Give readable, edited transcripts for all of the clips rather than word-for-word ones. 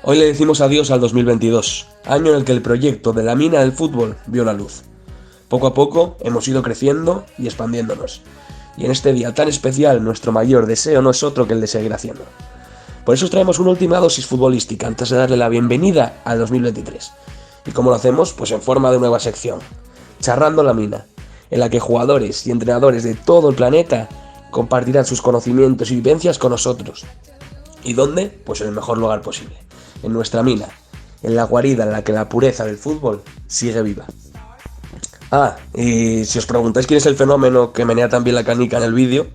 Hoy le decimos adiós al 2022, año en el que el proyecto de la mina del fútbol vio la luz. Poco a poco hemos ido creciendo y expandiéndonos. Y en este día tan especial nuestro mayor deseo no es otro que el de seguir haciendo. Por eso os traemos una última dosis futbolística antes de darle la bienvenida al 2023. ¿Y cómo lo hacemos? Pues en forma de nueva sección, Charrando la Mina, en la que jugadores y entrenadores de todo el planeta compartirán sus conocimientos y vivencias con nosotros. ¿Y dónde? Pues en el mejor lugar posible, en nuestra mina, en la guarida en la que la pureza del fútbol sigue viva. Ah, y si os preguntáis quién es el fenómeno que menea tan bien la canica en el vídeo,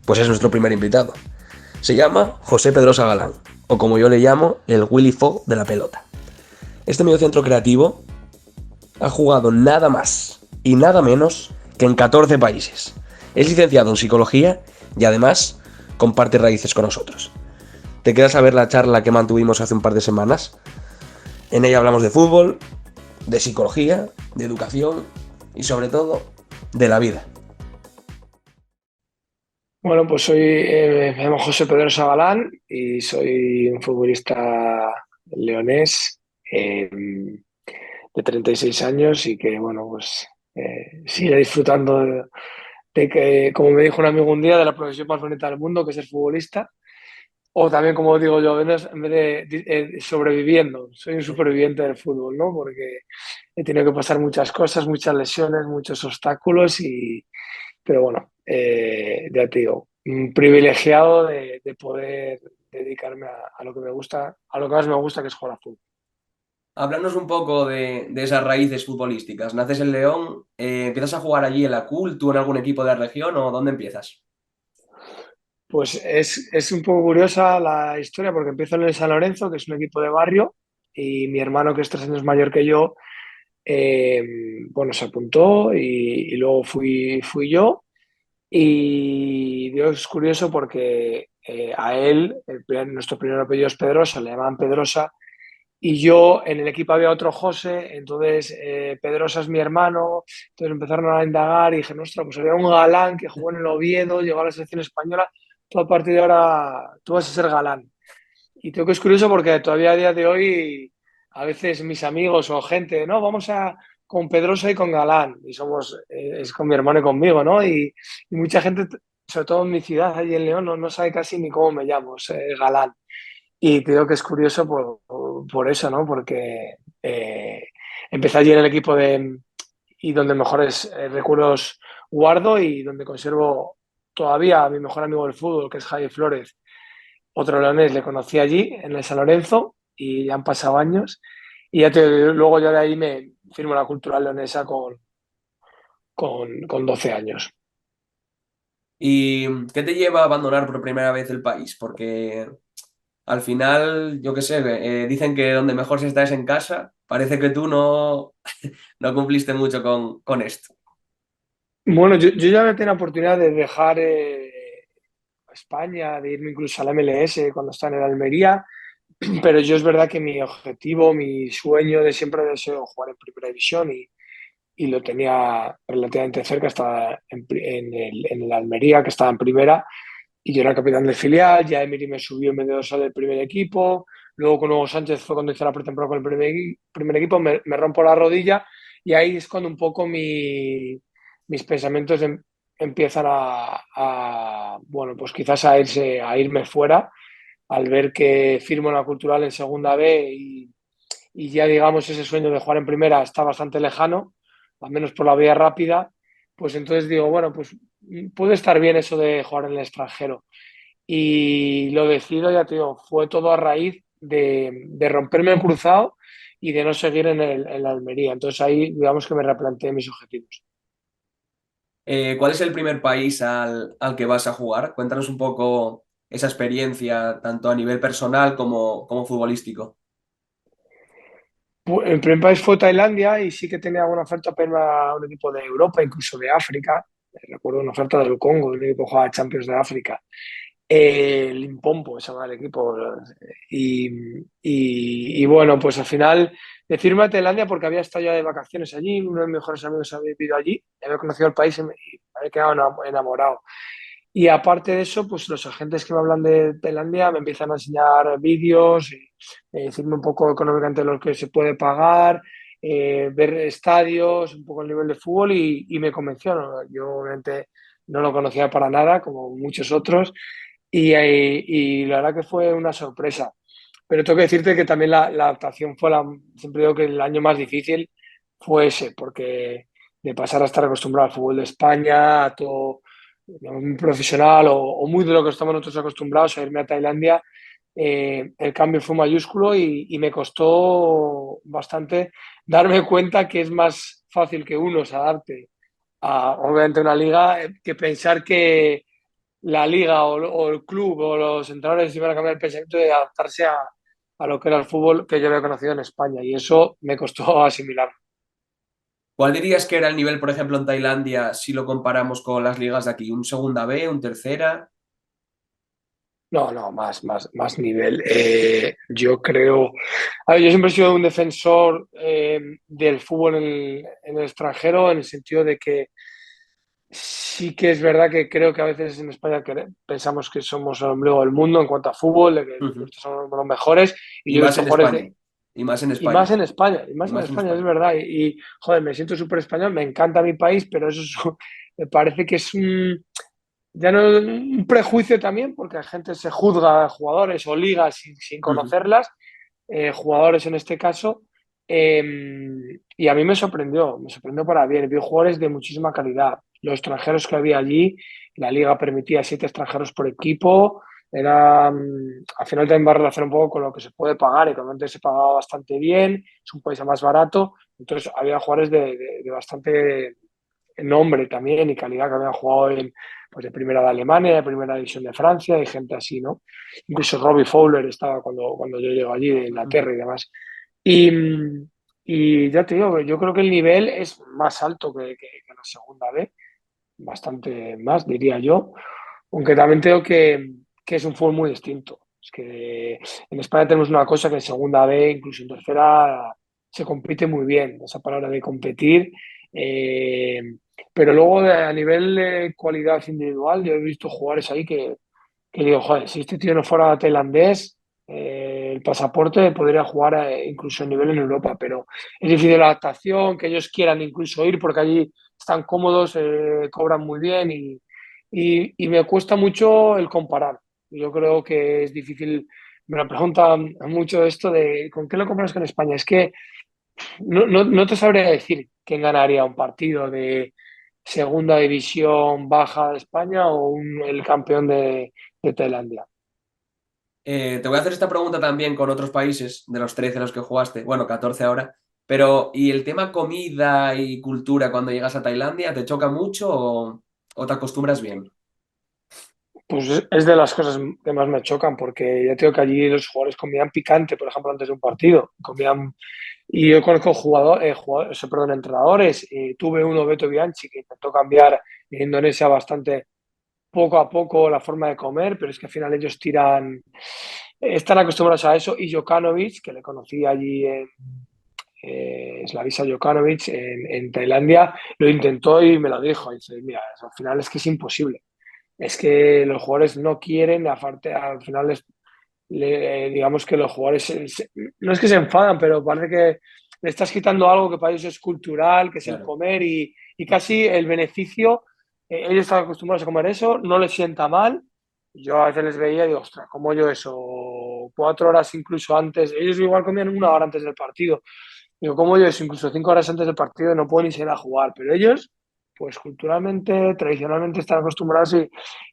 pues es nuestro primer invitado. Se llama José Pedrosa Galán, o como yo le llamo, el Willy Fogg de la pelota. Este mediocentro creativo ha jugado nada más y nada menos que en 14 países. Es licenciado en psicología y además comparte raíces con nosotros. ¿Te quedas a ver la charla que mantuvimos hace un par de semanas? En ella hablamos de fútbol, de psicología, de educación y sobre todo de la vida. Bueno, pues me llamo José Pedro Sagalán y soy un futbolista leonés de 36 años y que, bueno, pues sigue disfrutando de que, como me dijo un amigo un día, de la profesión más bonita del mundo, que es ser futbolista. O también, como digo yo, en vez de sobreviviendo, soy un superviviente del fútbol, ¿no? Porque he tenido que pasar muchas cosas, muchas lesiones, muchos obstáculos pero bueno, ya te digo, privilegiado de poder dedicarme a lo que me gusta, a lo que más me gusta, que es jugar a fútbol. Háblanos un poco de esas raíces futbolísticas. Naces en León, empiezas a jugar allí en la CUL, tú en algún equipo de la región o ¿dónde empiezas? Pues es un poco curiosa la historia porque empiezo en el San Lorenzo, que es un equipo de barrio, y mi hermano, que es 3 años mayor que yo, eh, bueno, se apuntó y luego fui yo. Y Dios es curioso porque a él, nuestro primer apellido es Pedrosa, le llamaban Pedrosa. Y yo en el equipo había otro José, entonces Pedrosa es mi hermano, entonces empezaron a indagar y dije, ostras, pues había un Galán que jugó en el Oviedo, llegó a la selección española, tú a partir de ahora tú vas a ser Galán. Y creo que es curioso porque todavía a día de hoy a veces mis amigos o gente, no, vamos a con Pedrosa y con Galán, y somos, es con mi hermano y conmigo, ¿no? Y mucha gente, sobre todo en mi ciudad, allí en León, no sabe casi ni cómo me llamo, es Galán. Y creo que es curioso por eso, ¿no? Porque empecé allí en el equipo y donde mejores recuerdos guardo y donde conservo todavía a mi mejor amigo del fútbol, que es Javi Flores, otro leonés, le conocí allí en el San Lorenzo y ya han pasado años. Y luego ya de ahí me firmo la cultural leonesa con 12 años. ¿Y qué te lleva a abandonar por primera vez el país? Porque al final, yo qué sé, dicen que donde mejor se está es en casa. Parece que tú no cumpliste mucho con esto. Bueno, yo ya había tenido la oportunidad de dejar España, de irme incluso al MLS cuando estaba en el Almería. Pero yo es verdad que mi objetivo, mi sueño de siempre ha sido jugar en primera división y lo tenía relativamente cerca, estaba en el Almería, que estaba en primera, y yo era capitán del filial, ya Emery me subió en medio del primer equipo, luego con Hugo Sánchez fue cuando hice la pretemporada con el primer equipo, me rompo la rodilla y ahí es cuando un poco mis pensamientos empiezan bueno, pues quizás a irme fuera al ver que firmo en la Cultural en segunda B y ya digamos ese sueño de jugar en primera está bastante lejano, al menos por la vía rápida, pues entonces digo, bueno, pues puede estar bien eso de jugar en el extranjero. Y lo decido, ya te digo, fue todo a raíz de romperme el cruzado y de no seguir en la Almería. Entonces ahí digamos que me replanteé mis objetivos. ¿Cuál es el primer país al que vas a jugar? Cuéntanos un poco esa experiencia, tanto a nivel personal como futbolístico. El primer país fue Tailandia y sí que tenía alguna oferta para irme a un equipo de Europa, incluso de África. Recuerdo una oferta del Congo, un equipo que jugaba Champions de África. Limpompo se llama el equipo. Y bueno, pues al final decirme a Tailandia porque había estado ya de vacaciones allí, uno de mis mejores amigos había vivido allí, había conocido el país y me había quedado enamorado. Y aparte de eso, pues los agentes que me hablan de Tailandia me empiezan a enseñar vídeos, decirme un poco económicamente lo que se puede pagar, ver estadios, un poco el nivel de fútbol y me convenció, ¿no? Yo obviamente no lo conocía para nada, como muchos otros, y la verdad que fue una sorpresa. Pero tengo que decirte que también la adaptación fue siempre digo que el año más difícil fue ese, porque de pasar a estar acostumbrado al fútbol de España, a todo digamos, muy profesional o muy de lo que estamos nosotros acostumbrados a irme a Tailandia, el cambio fue mayúsculo y me costó bastante darme cuenta que es más fácil que uno se adapte a obviamente una liga que pensar que la liga o el club o los entrenadores iban a cambiar el pensamiento de adaptarse a lo que era el fútbol que yo había conocido en España y eso me costó asimilar. ¿Cuál dirías que era el nivel, por ejemplo, en Tailandia, si lo comparamos con las ligas de aquí? ¿Un segunda B, un tercera? No, no, más nivel. Yo creo. A ver, yo siempre he sido un defensor del fútbol en el extranjero, en el sentido de que sí que es verdad que creo que a veces en España pensamos que somos el ombligo del mundo en cuanto a fútbol, de que Ujú. nosotros somos los mejores, y Y yo he más visto en jugadores España. Y más en y España. más en España, y Y más en más en España, es España. verdad. Joder, me siento súper español, me encanta mi país, pero eso me parece que es ya no un prejuicio también, porque la gente se juzga a jugadores o ligas sin Ujú. conocerlas, jugadores en este caso, eh, y a mí me sorprendió para bien. Vi jugadores de muchísima calidad. Los extranjeros que había allí, la liga permitía 7 extranjeros por equipo, era, al final también va a relacionar un poco con lo que se puede pagar, económicamente se pagaba bastante bien, es un país más barato, entonces había jugadores de bastante nombre también y calidad que habían jugado pues de primera de Alemania, de primera división de Francia y gente así, ¿no? Incluso Robbie Fowler estaba cuando yo llego allí de Ujú. Inglaterra y demás. Y, y ya te digo, yo creo que el nivel es más alto que la segunda B, bastante más, diría yo, aunque también tengo que es un fútbol muy distinto. Es que en España tenemos una cosa que en segunda B, incluso en tercera, se compite muy bien, esa palabra de competir. eh, pero luego a nivel de cualidad individual, yo he visto jugadores ahí que digo, joder, si este tío no fuera tailandés, el pasaporte podría jugar incluso a nivel en Europa, pero es difícil la adaptación, que ellos quieran incluso ir porque allí están cómodos, cobran muy bien y me cuesta mucho el comparar. Yo creo que es difícil, me lo preguntan mucho esto de ¿con qué lo comparas con España? Es que no te sabría decir quién ganaría un partido de segunda división baja de España o el campeón de Tailandia. Te voy a hacer esta pregunta también con otros países, de los 13 en los que jugaste, bueno, 14 ahora, pero ¿y el tema comida y cultura cuando llegas a Tailandia, te choca mucho o te acostumbras bien? Pues es de las cosas que más me chocan, porque ya tengo que allí los jugadores comían picante, por ejemplo, antes de un partido. Y yo conozco perdón, entrenadores. Tuve uno, Beto Bianchi, que intentó cambiar en Indonesia bastante poco a poco la forma de comer, pero es que al final ellos están acostumbrados a eso. Y Jokanovic, que le conocí allí en Slavisa Jokanovic en Tailandia, lo intentó y me lo dijo. Y dice, mira, al final es que es imposible. Es que los jugadores no quieren, aparte, al final digamos que los jugadores no es que se enfadan, pero parece que le estás quitando algo que para ellos es cultural, que es el Claro, comer y casi el beneficio, ellos están acostumbrados a comer eso, no les sienta mal. Yo a veces les veía y digo, ostras, como yo eso, 4 horas incluso antes, ellos igual comían 1 hora antes del partido. Digo, como yo eso, incluso 5 horas antes del partido no puedo ni salir a jugar, pero ellos, pues culturalmente, tradicionalmente están acostumbrados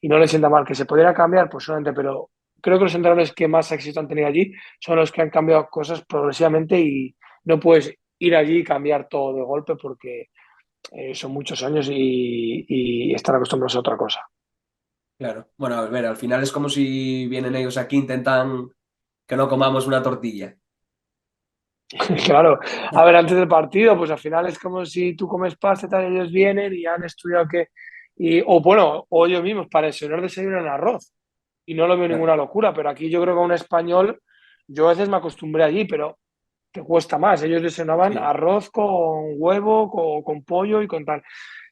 y no les sienta mal. Que se pudiera cambiar, pues solamente, pero creo que los entrenadores que más éxito han tenido allí son los que han cambiado cosas progresivamente y no puedes ir allí y cambiar todo de golpe porque son muchos años y están acostumbrados a otra cosa. claro. Bueno, a ver, al final es como si vienen ellos aquí, intentan que no comamos una tortilla. Claro, a ver, antes del partido, pues al final es como si tú comes pasta y tal, y ellos vienen y han estudiado o bueno, o ellos mismos para desayunar desayunan arroz y no lo veo Claro. ninguna locura, pero aquí yo creo que a un español, yo a veces me acostumbré allí, pero te cuesta más, ellos desayunaban Sí. arroz con huevo, con pollo y con tal.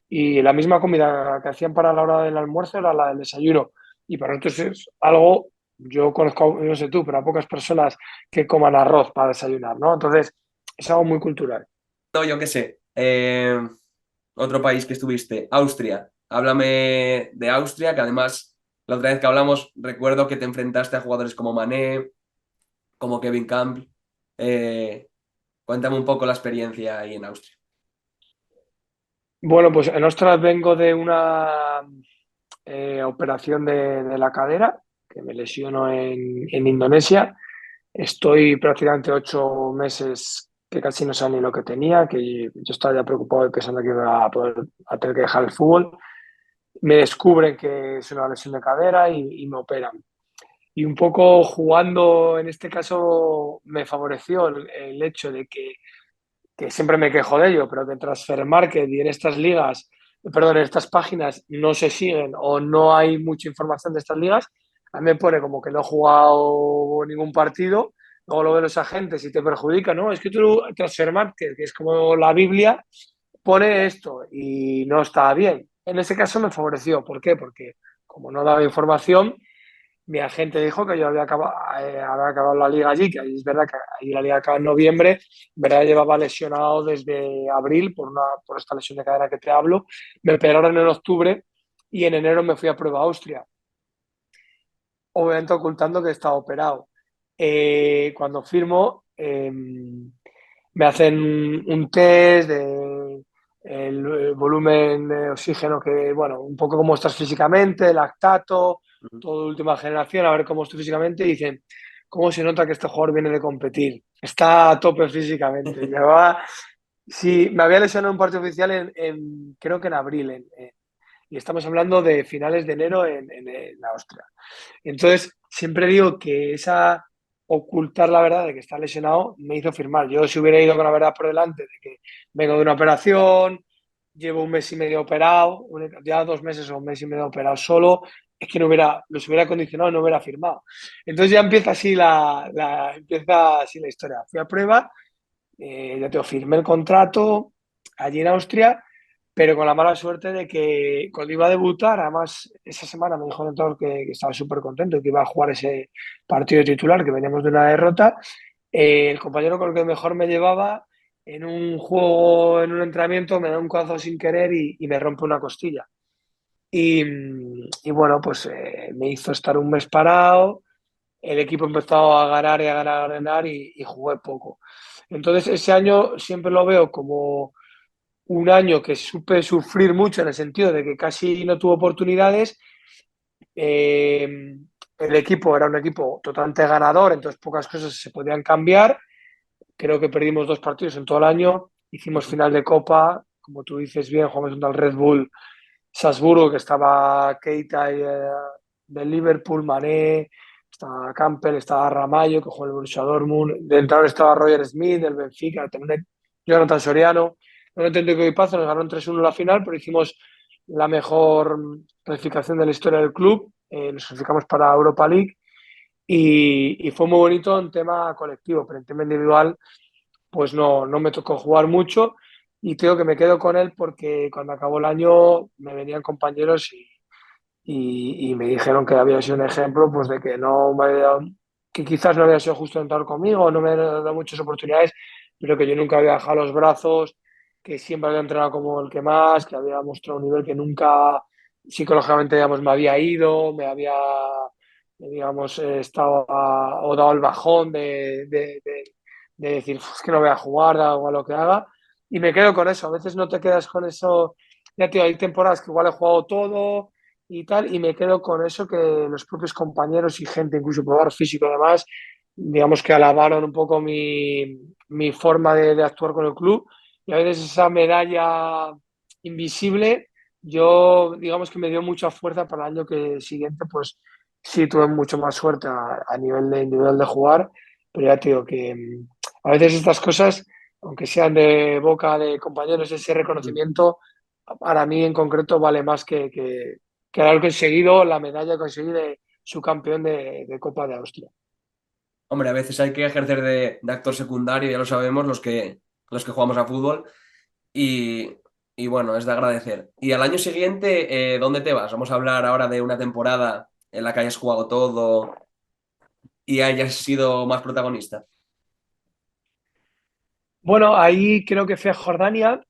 y la misma comida que hacían para la hora del almuerzo era la del desayuno. Y para nosotros es algo, yo conozco, no sé tú, pero a pocas personas que coman arroz para desayunar, ¿no? Entonces, es algo muy cultural. No, yo qué sé. Otro país que estuviste, Austria. Háblame de Austria, que además la otra vez que hablamos recuerdo que te enfrentaste a jugadores como Mané, como Kevin Campbell. Eh, Cuéntame un poco la experiencia ahí en Austria. Bueno, pues en Ostras vengo de una operación de la cadera, que me lesionó en Indonesia. Estoy prácticamente 8 meses que casi no sé ni lo que tenía, que yo estaba ya preocupado y pensando que iba a tener que dejar el fútbol. Me descubren que es una lesión de cadera y me operan. Y un poco jugando, en este caso, me favoreció el hecho de que siempre me quejo de ello, pero que en Transfer Market y en estas ligas, perdón, en estas páginas no se siguen o no hay mucha información de estas ligas, a mí me pone como que no he jugado ningún partido, luego lo ven los agentes y te perjudica, ¿no? Es que tú, Transfer Market, que es como la Biblia, pone esto y no está bien. En ese caso me favoreció. ¿Por qué? Porque como no daba información, mi agente dijo que yo había acabado la liga allí, que ahí es verdad que ahí la liga acaba en noviembre, en verdad llevaba lesionado desde abril por esta lesión de cadera que te hablo, me operaron en octubre y en enero me fui a prueba a Austria, obviamente ocultando que estaba operado. Cuando firmo, me hacen un test de el volumen de oxígeno que, bueno, un poco cómo estás físicamente, lactato, Ujú. todo de última generación, a ver cómo estoy físicamente y dicen, ¿cómo se nota que este jugador viene de competir? Está a tope físicamente. Llevaba, sí, me había lesionado en un partido oficial creo que en abril, y estamos hablando de finales de enero en Austria. Entonces, siempre digo que esa ocultar la verdad de que está lesionado me hizo firmar. Yo si hubiera ido con la verdad por delante de que vengo de una operación, llevo un mes y medio operado, ya 2 meses o un mes y medio operado solo, es que no hubiera, los hubiera condicionado y no hubiera firmado. Entonces ya empieza así la historia. Fui a prueba, ya te firmé el contrato allí en Austria, pero con la mala suerte de que cuando iba a debutar, además esa semana me dijo el entrenador que estaba súper contento, que iba a jugar ese partido titular, que veníamos de una derrota. El compañero con el que mejor me llevaba, en un juego, en un entrenamiento, me da un codazo sin querer y me rompe una costilla. Y bueno, pues me hizo estar un mes parado, el equipo empezó a ganar y a ganar, a ganar y jugué poco. Entonces ese año siempre lo veo como un año que supe sufrir mucho en el sentido de que casi no tuve oportunidades. El equipo era un equipo totalmente ganador, entonces pocas cosas se podían cambiar. Creo que perdimos 2 partidos en todo el año. Hicimos final de Copa, como tú dices bien, jugamos contra el Red Bull Salzburgo, que estaba Keita del Liverpool, Mané, estaba Campbell, estaba Ramallo, que jugó en el Borussia Dortmund, de entrenador estaba Roger Smith, del Benfica, también Jonathan Soriano. No lo entiendo qué pasa, nos ganaron 3-1 la final, pero hicimos la mejor clasificación de la historia del club. Nos clasificamos para Europa League y fue muy bonito en tema colectivo, pero en tema individual pues no me tocó jugar mucho y creo que me quedo con él porque cuando acabó el año me venían compañeros y me dijeron que había sido un ejemplo pues de que no me había dado- que quizás no había sido justo entrar conmigo, no me había dado muchas oportunidades, pero que yo nunca había bajado los brazos, que siempre había entrenado como el que más, que había mostrado un nivel que nunca psicológicamente digamos, me había ido, me había digamos estado o dado el bajón de decir es que no voy a jugar, da igual lo que haga, y me quedo con eso. A veces no te quedas con eso, ya tío, hay temporadas que igual he jugado todo y tal, y me quedo con eso que los propios compañeros y gente, incluso probar físico además, digamos que alabaron un poco mi forma de actuar con el club, y a veces esa medalla invisible, yo digamos que me dio mucha fuerza para el año que siguiente, pues sí tuve mucho más suerte a nivel de individual de jugar, pero ya te digo que a veces estas cosas, aunque sean de boca de compañeros, ese reconocimiento, para mí en concreto vale más que haber conseguido la medalla conseguida de su campeón de Copa de Austria. Hombre, a veces hay que ejercer de actor secundario, ya lo sabemos, los que jugamos a fútbol. y bueno, es de agradecer. Y al año siguiente, ¿dónde te vas? Vamos a hablar ahora de una temporada en la que hayas jugado todo y hayas sido más protagonista. Bueno, ahí creo que fui a Jordania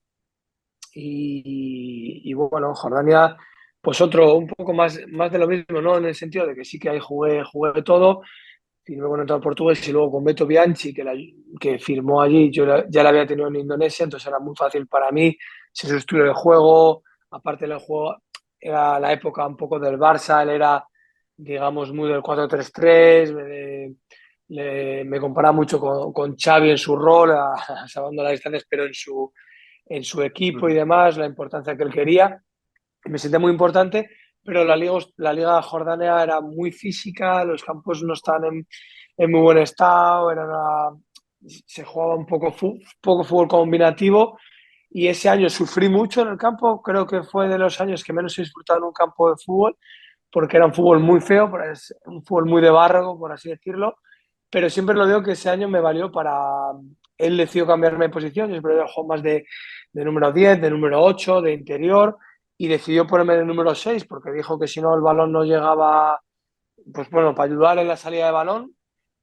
y bueno, Jordania, pues otro, un poco más de lo mismo, ¿no? En el sentido de que sí que ahí jugué todo. Firmé con el portugués y luego con Beto Bianchi, que firmó allí, ya la había tenido en Indonesia, entonces era muy fácil para mí, se sustituye el juego, aparte del juego, era la época un poco del Barça, él era, digamos, muy del 4-3-3, me comparaba mucho con Xavi en su rol, salvando las distancias, pero en su equipo y Ujú. demás, la importancia que él quería me sentía muy importante, pero la liga jordania era muy física, los campos no estaban en muy buen estado, se jugaba poco fútbol combinativo y ese año sufrí mucho en el campo, creo que fue de los años que menos he disfrutado en un campo de fútbol, porque era un fútbol muy feo, es un fútbol muy de barro, por así decirlo, pero siempre lo digo que ese año me valió para... Él decidió cambiarme de posición, yo siempre he jugado más de número 10, de número 8, de interior, y decidió ponerme de número 6 porque dijo que si no el balón no llegaba, pues bueno, para ayudar en la salida de balón,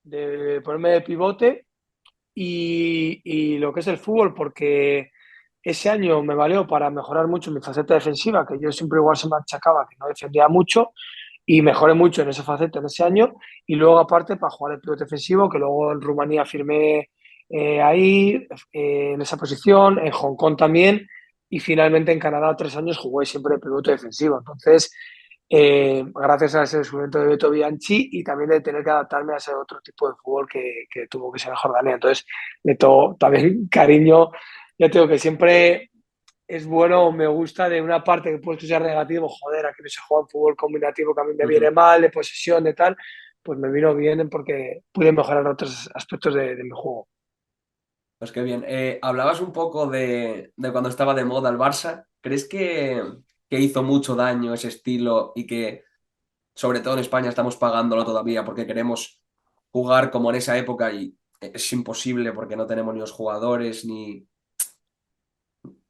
de ponerme de pivote y lo que es el fútbol, porque ese año me valió para mejorar mucho mi faceta defensiva, que yo siempre igual se me achacaba que no defendía mucho, y mejoré mucho en esa faceta en ese año, y luego aparte para jugar el pivote defensivo, que luego en Rumanía firmé ahí, en esa posición, en Hong Kong también, y finalmente en Canadá 3 años jugué siempre de pivote defensivo. Entonces, gracias a ese descubrimiento de Beto Bianchi y también de tener que adaptarme a ese otro tipo de fútbol que tuvo que ser en Jordania. Entonces, de todo también cariño, ya te digo que siempre es bueno, me gusta de una parte que puede ser negativo, joder, aquí no se juega en fútbol combinativo que a mí me viene Ujú. mal, de posesión, de tal, pues me vino bien porque pude mejorar otros aspectos de mi juego. Pues qué bien. Hablabas un poco de cuando estaba de moda el Barça. ¿Crees que hizo mucho daño ese estilo y que, sobre todo en España, estamos pagándolo todavía porque queremos jugar como en esa época y es imposible porque no tenemos ni los jugadores ni...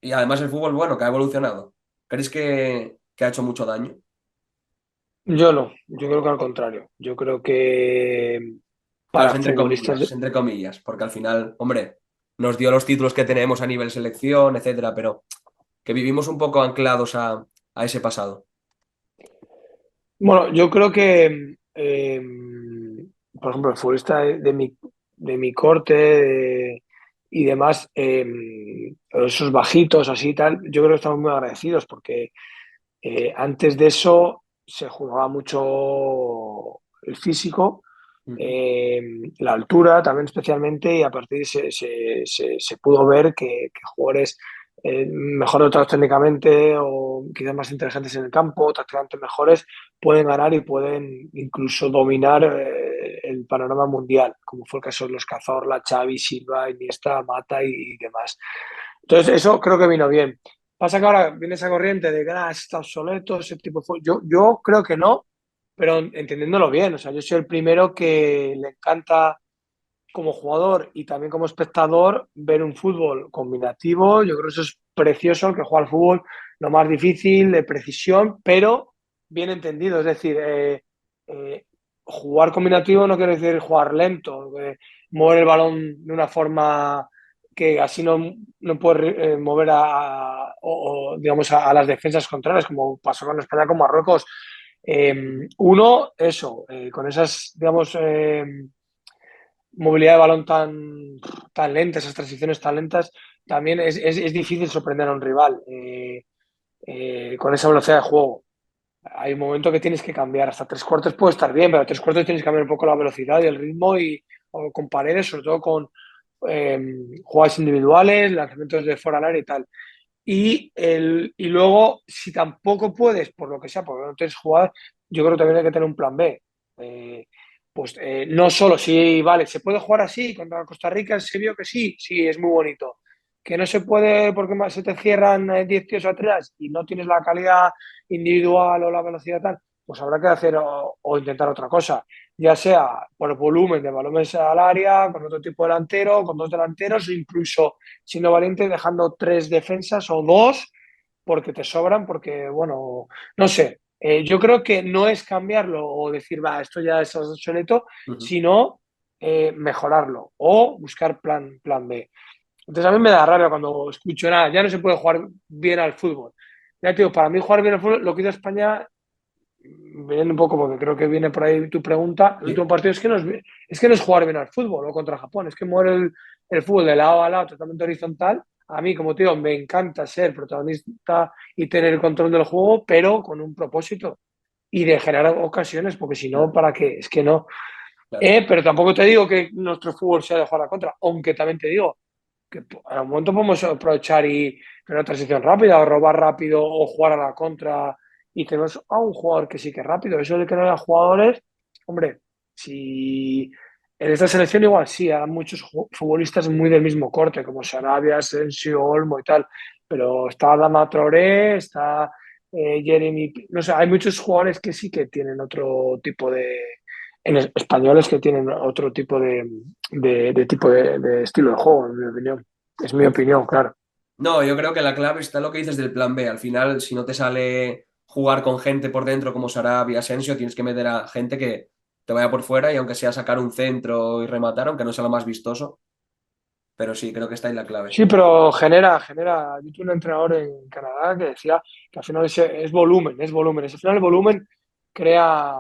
Y además el fútbol, bueno, que ha evolucionado. ¿Crees que ha hecho mucho daño? Yo no, yo creo que al contrario. Yo creo que Claro, es para futbolistas, entre comillas, porque al final, hombre, nos dio los títulos que tenemos a nivel selección, etcétera, pero que vivimos un poco anclados a ese pasado. bueno, yo creo que, por ejemplo, el futbolista de mi corte y demás, esos bajitos así y tal, yo creo que estamos muy agradecidos porque antes de eso se jugaba mucho el físico, Ujú. la altura también especialmente, y a partir de ahí se pudo ver que jugadores mejor dotados técnicamente o quizás más inteligentes en el campo, tácticamente mejores, pueden ganar y pueden incluso dominar el panorama mundial, como fue el caso de los Cazorla, Xavi, Silva, Iniesta, Mata y demás. Entonces, eso creo que vino bien. Pasa que ahora viene esa corriente de que está obsoleto, ese tipo de fútbol. Yo creo que no, pero entendiéndolo bien. O sea, yo soy el primero que le encanta como jugador y también como espectador ver un fútbol combinativo. Yo creo que eso es precioso, el que juega al fútbol, lo más difícil, de precisión, pero bien entendido. Es decir, eh, jugar combinativo no quiere decir jugar lento, mover el balón de una forma que así no puede mover digamos, a las defensas contrarias, como pasó con España con Marruecos. Ujú. Uno, eso, con esas, digamos, movilidad de balón tan lenta, esas transiciones tan lentas, también es difícil sorprender a un rival con esa velocidad de juego. Hay un momento que tienes que cambiar, hasta 3 cuartos puede estar bien, pero a 3 cuartos tienes que cambiar un poco la velocidad y el ritmo o con paredes, sobre todo con eh, jugadas individuales, lanzamientos de fuera al área y tal. Y luego, si tampoco puedes, por lo que sea, porque no tienes jugadas, yo creo que también hay que tener un plan B. Eh, pues no solo, sí, vale, se puede jugar así contra Costa Rica, se vio que sí, sí, es muy bonito. Que no se puede porque se te cierran 10 tíos atrás y no tienes la calidad individual o la velocidad tal, pues habrá que hacer o intentar otra cosa, ya sea por volumen de balones al área, con otro tipo de delantero, con dos delanteros, o incluso siendo valiente, dejando 3 defensas o 2 porque te sobran, porque, bueno, no sé. Yo creo que no es cambiarlo o decir, va, esto ya es obsoleto, Ujú. sino mejorarlo o buscar plan B. Entonces a mí me da rabia cuando escucho nada, ya no se puede jugar bien al fútbol. Ya te digo, para mí jugar bien al fútbol, lo que hizo España, viene un poco porque creo que viene por ahí tu pregunta, el último Sí, partido es que no es jugar bien al fútbol o contra Japón, es que muere el fútbol de lado a lado totalmente horizontal. A mí, como te digo, me encanta ser protagonista y tener el control del juego, pero con un propósito y de generar ocasiones, porque si no, claro, ¿para qué? Es que no. claro. Pero tampoco te digo que nuestro fútbol sea de jugar a la contra, aunque también te digo que a un momento podemos aprovechar y tener una transición rápida o robar rápido o jugar a la contra y tenemos a un jugador que sí que es rápido. Eso de que no haya jugadores, hombre, si en esta selección igual sí, hay muchos futbolistas muy del mismo corte, como Sarabia, Asensio, Olmo y tal, pero está Adama Traoré, está Jeremy, no sé, hay muchos jugadores que sí que tienen otro tipo de, españoles que tienen otro tipo de tipo de estilo de juego, en mi opinión. Es mi opinión, claro. No, yo creo que la clave está en lo que dices del plan B. Al final, si no te sale jugar con gente por dentro como Sarabia, Asensio, tienes que meter a gente que te vaya por fuera y aunque sea sacar un centro y rematar, aunque no sea lo más vistoso, pero sí, creo que está ahí la clave. Sí, pero genera. Yo tuve un entrenador en Canadá que decía que al final es volumen, es volumen. Al final el volumen crea,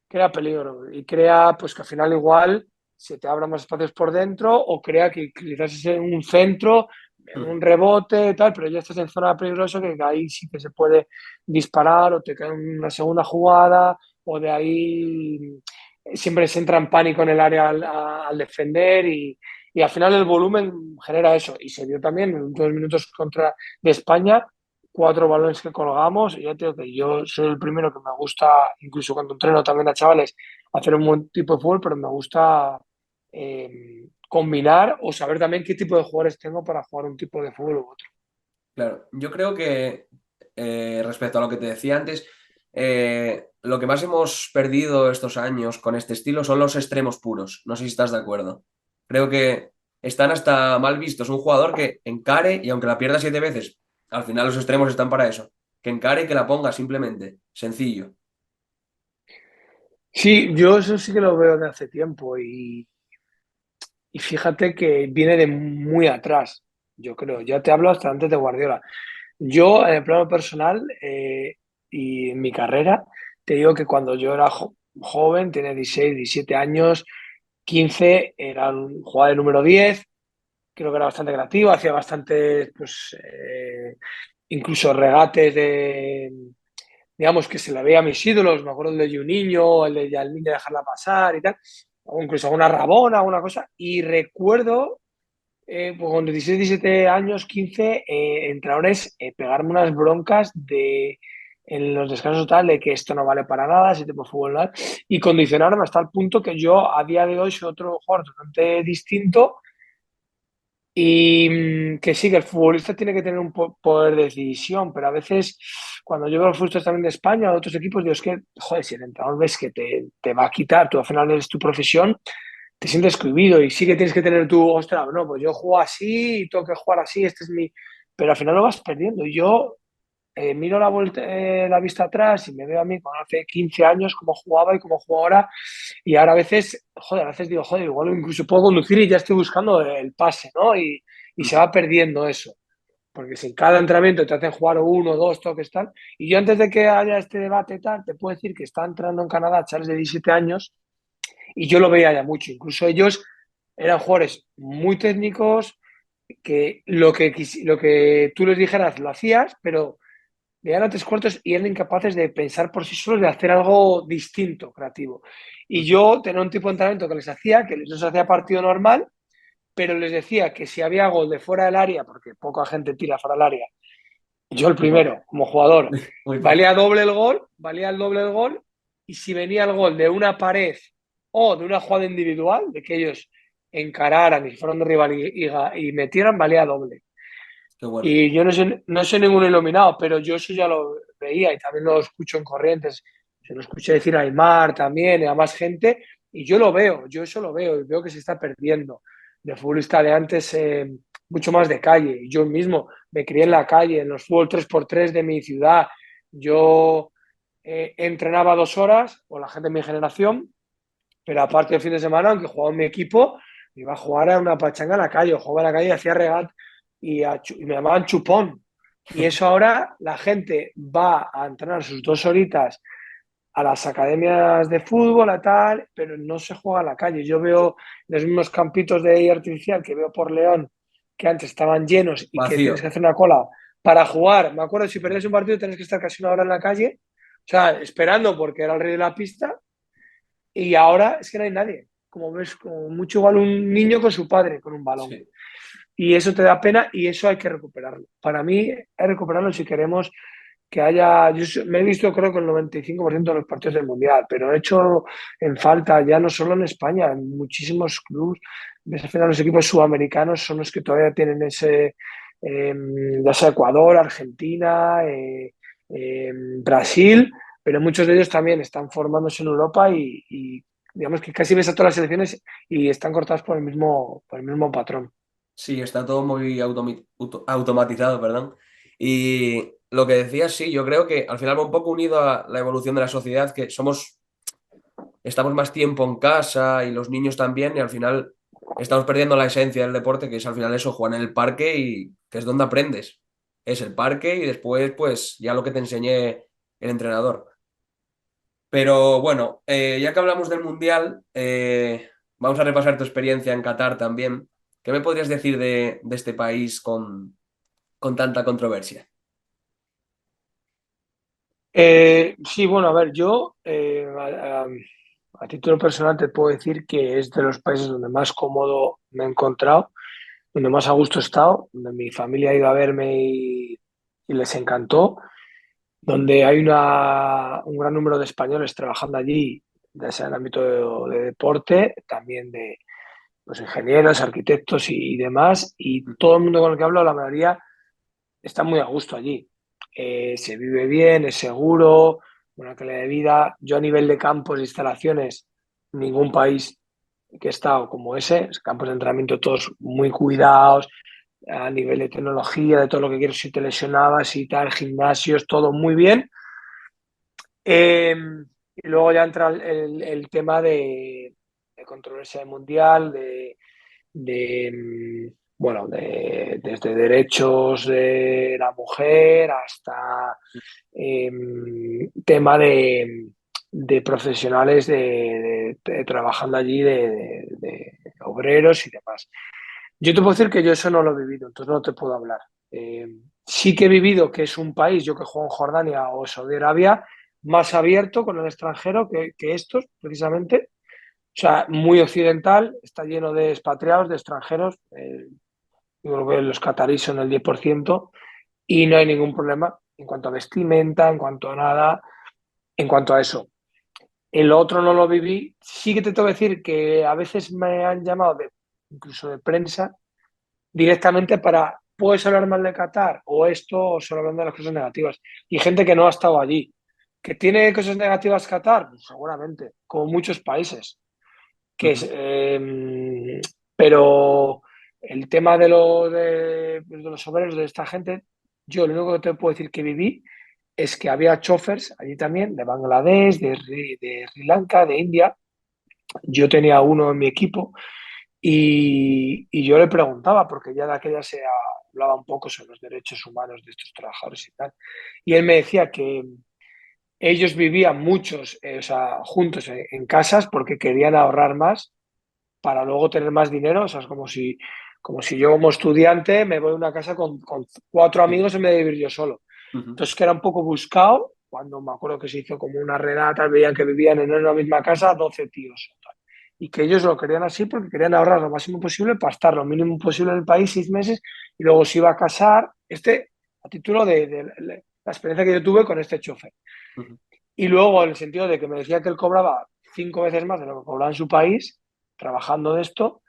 crea peligro y crea pues que al final igual se te abran más espacios por dentro o crea que quizás es en un centro, en Mm. un rebote, tal, pero ya estás en zona peligrosa que ahí sí que se puede disparar o te cae una segunda jugada o de ahí siempre se entra en pánico en el área al defender y al final el volumen genera eso. Y se vio también en los últimos minutos contra de España, 4 balones que colgamos. Y ya te digo que yo soy el primero que me gusta, incluso cuando entreno también a chavales, hacer un buen tipo de fútbol, pero me gusta combinar o saber también qué tipo de jugadores tengo para jugar un tipo de fútbol u otro. Claro, yo creo que respecto a lo que te decía antes, lo que más hemos perdido estos años con este estilo son los extremos puros. No sé si estás de acuerdo. Creo que están hasta mal vistos. Un jugador que encare y aunque la pierda 7 veces, al final los extremos están para eso. Que encare y que la ponga simplemente. Sencillo. Sí, yo eso sí que lo veo de hace tiempo y fíjate que viene de muy atrás, yo creo. Ya te hablo hasta antes de Guardiola. Yo, en el plano personal y en mi carrera, te digo que cuando yo era joven, tenía 16, 17 años, 15, era un jugador de número 10, creo que era bastante creativo, hacía bastantes, pues, incluso regates digamos, que se le veía a mis ídolos, me acuerdo el de Juninho, el de Yalmín de dejarla pasar y tal, o incluso alguna Rabona, alguna cosa, y recuerdo pues con 16, 17 años, 15, entrenadores, pegarme unas broncas en los descansos tal, de que esto no vale para nada, ese tipo de fútbol, ¿no? Y condicionarme hasta el punto que yo a día de hoy soy otro jugador totalmente distinto y que sí, que el futbolista tiene que tener un poder de decisión, pero a veces cuando yo veo los futbolistas también de España o de otros equipos, digo, es que, joder, si el entrenador ves que te va a quitar, tú al final es tu profesión, te sientes excluido y sí que tienes que tener tu, ostras, no, pues yo juego así y tengo que jugar así, este es mi... Pero al final lo vas perdiendo. Y yo miro la vista atrás y me veo a mí cuando hace 15 años cómo jugaba y cómo juego ahora. Y ahora a veces digo, joder, igual incluso puedo conducir y ya estoy buscando el pase, ¿no? Y se va perdiendo eso. Porque si en cada entrenamiento te hacen jugar uno, dos toques, tal. Y yo antes de que haya este debate, tal, te puedo decir que está entrando en Canadá chavales de 17 años y yo lo veía ya mucho. Incluso ellos eran jugadores muy técnicos que lo que tú les dijeras lo hacías, pero llegan a 3 cuartos y eran incapaces de pensar por sí solos, de hacer algo distinto, creativo. Y yo tenía un tipo de entrenamiento que les hacía, que les hacía partido normal, pero les decía que si había gol de fuera del área, porque poca gente tira fuera del área, yo el Muy poco. primero, como jugador, Muy poco. valía el doble el gol, y si venía el gol de una pared o de una jugada individual, de que ellos encararan y fueron de rival y metieran, valía doble. Qué bueno. Y yo no soy ningún iluminado, pero yo eso ya lo veía y también lo escucho en corrientes. Se lo escuché decir a Aymar también y a más gente, y yo lo veo, yo eso lo veo y veo que se está perdiendo. De futbolista de antes, mucho más de calle. Yo mismo me crié en la calle, en los fútbol 3x3 de mi ciudad. Yo entrenaba 2 horas, o la gente de mi generación, pero aparte del fin de semana, aunque jugaba en mi equipo, iba a jugar a una pachanga en la calle, o jugaba en la calle, hacía regat y me llamaban chupón. Y eso ahora la gente va a entrenar sus 2 horitas a las academias de fútbol, a tal, pero no se juega a la calle. Yo veo los mismos campitos de ahí artificial que veo por León, que antes estaban llenos y que tienes Vacío. que hacer una cola para jugar. Me acuerdo, si perdías un partido, tienes que estar casi una hora en la calle, o sea, esperando porque era el rey de la pista, y ahora es que no hay nadie. Como ves, como mucho igual un niño con su padre, con un balón. Sí. Y eso te da pena y eso hay que recuperarlo. Para mí, hay que recuperarlo si queremos que haya. Me he visto, creo que el 95% de los partidos del Mundial, pero he hecho en falta ya no solo en España, en muchísimos clubes. Ves, al final, los equipos sudamericanos son los que todavía tienen ese. Ya sea Ecuador, Argentina, Brasil, pero muchos de ellos también están formándose en Europa y digamos que casi ves a todas las selecciones y están cortadas por el mismo patrón. Sí, está todo muy automatizado, perdón. Y lo que decías, sí, yo creo que al final va un poco unido a la evolución de la sociedad, que estamos más tiempo en casa y los niños también, y al final estamos perdiendo la esencia del deporte, que es al final eso, jugar en el parque y que es donde aprendes. Es el parque y después, pues, ya lo que te enseñé el entrenador. Pero bueno, ya que hablamos del Mundial, vamos a repasar tu experiencia en Qatar también. ¿Qué me podrías decir de este país con tanta controversia? Sí, bueno, a ver, yo a título personal te puedo decir que es de los países donde más cómodo me he encontrado, donde más a gusto he estado, donde mi familia ha ido a verme y les encantó, donde hay un gran número de españoles trabajando allí, ya sea en el ámbito de deporte, también de los ingenieros, arquitectos y demás, y todo el mundo con el que hablo, la mayoría está muy a gusto allí. Se vive bien, es seguro, buena calidad de vida. Yo a nivel de campos e instalaciones, ningún país que he estado como ese, campos de entrenamiento todos muy cuidados, a nivel de tecnología, de todo lo que quiero, si te lesionabas y tal, gimnasios, todo muy bien. Eh, y luego ya entra el tema de controversia mundial, bueno, desde derechos de la mujer hasta eh, tema de profesionales trabajando allí, de obreros y demás. Yo te puedo decir que yo eso no lo he vivido, entonces no te puedo hablar. Eh, sí que he vivido que es un país, yo que juego en Jordania o Saudi Arabia, más abierto con el extranjero que estos, precisamente. O sea, muy occidental, está lleno de expatriados, de extranjeros. Yo creo que los cataríes son el 10% y no hay ningún problema en cuanto a vestimenta, en cuanto a nada, en cuanto a eso. El otro no lo viví. Sí que te tengo que decir que a veces me han llamado, incluso de prensa, directamente para, ¿puedes hablar mal de Qatar? O esto, o solo hablando de las cosas negativas. Y gente que no ha estado allí. ¿Que tiene cosas negativas Qatar? Pues seguramente, como muchos países. Que es, Ujú. pero el tema de los obreros de esta gente, yo lo único que te puedo decir que viví es que había chofers allí también, de Bangladesh, de Sri Lanka, de India. Yo tenía uno en mi equipo y yo le preguntaba, porque ya de aquella se hablaba un poco sobre los derechos humanos de estos trabajadores y tal. Y él me decía que ellos vivían muchos, o sea, juntos en casas porque querían ahorrar más para luego tener más dinero. O sea, es como si yo como estudiante me voy a una casa con 4 amigos en vez de vivir yo solo. Ujú. Entonces, que era un poco buscado, cuando me acuerdo que se hizo como una redata, veían que vivían en una misma casa 12 tíos. Y que ellos lo querían así porque querían ahorrar lo máximo posible para estar lo mínimo posible en el país 6 meses y luego se iba a casar. A título de la experiencia que yo tuve con este chofer. Ujú. Y luego, en el sentido de que me decía que él cobraba 5 veces más de lo que cobraba en su país, trabajando de esto.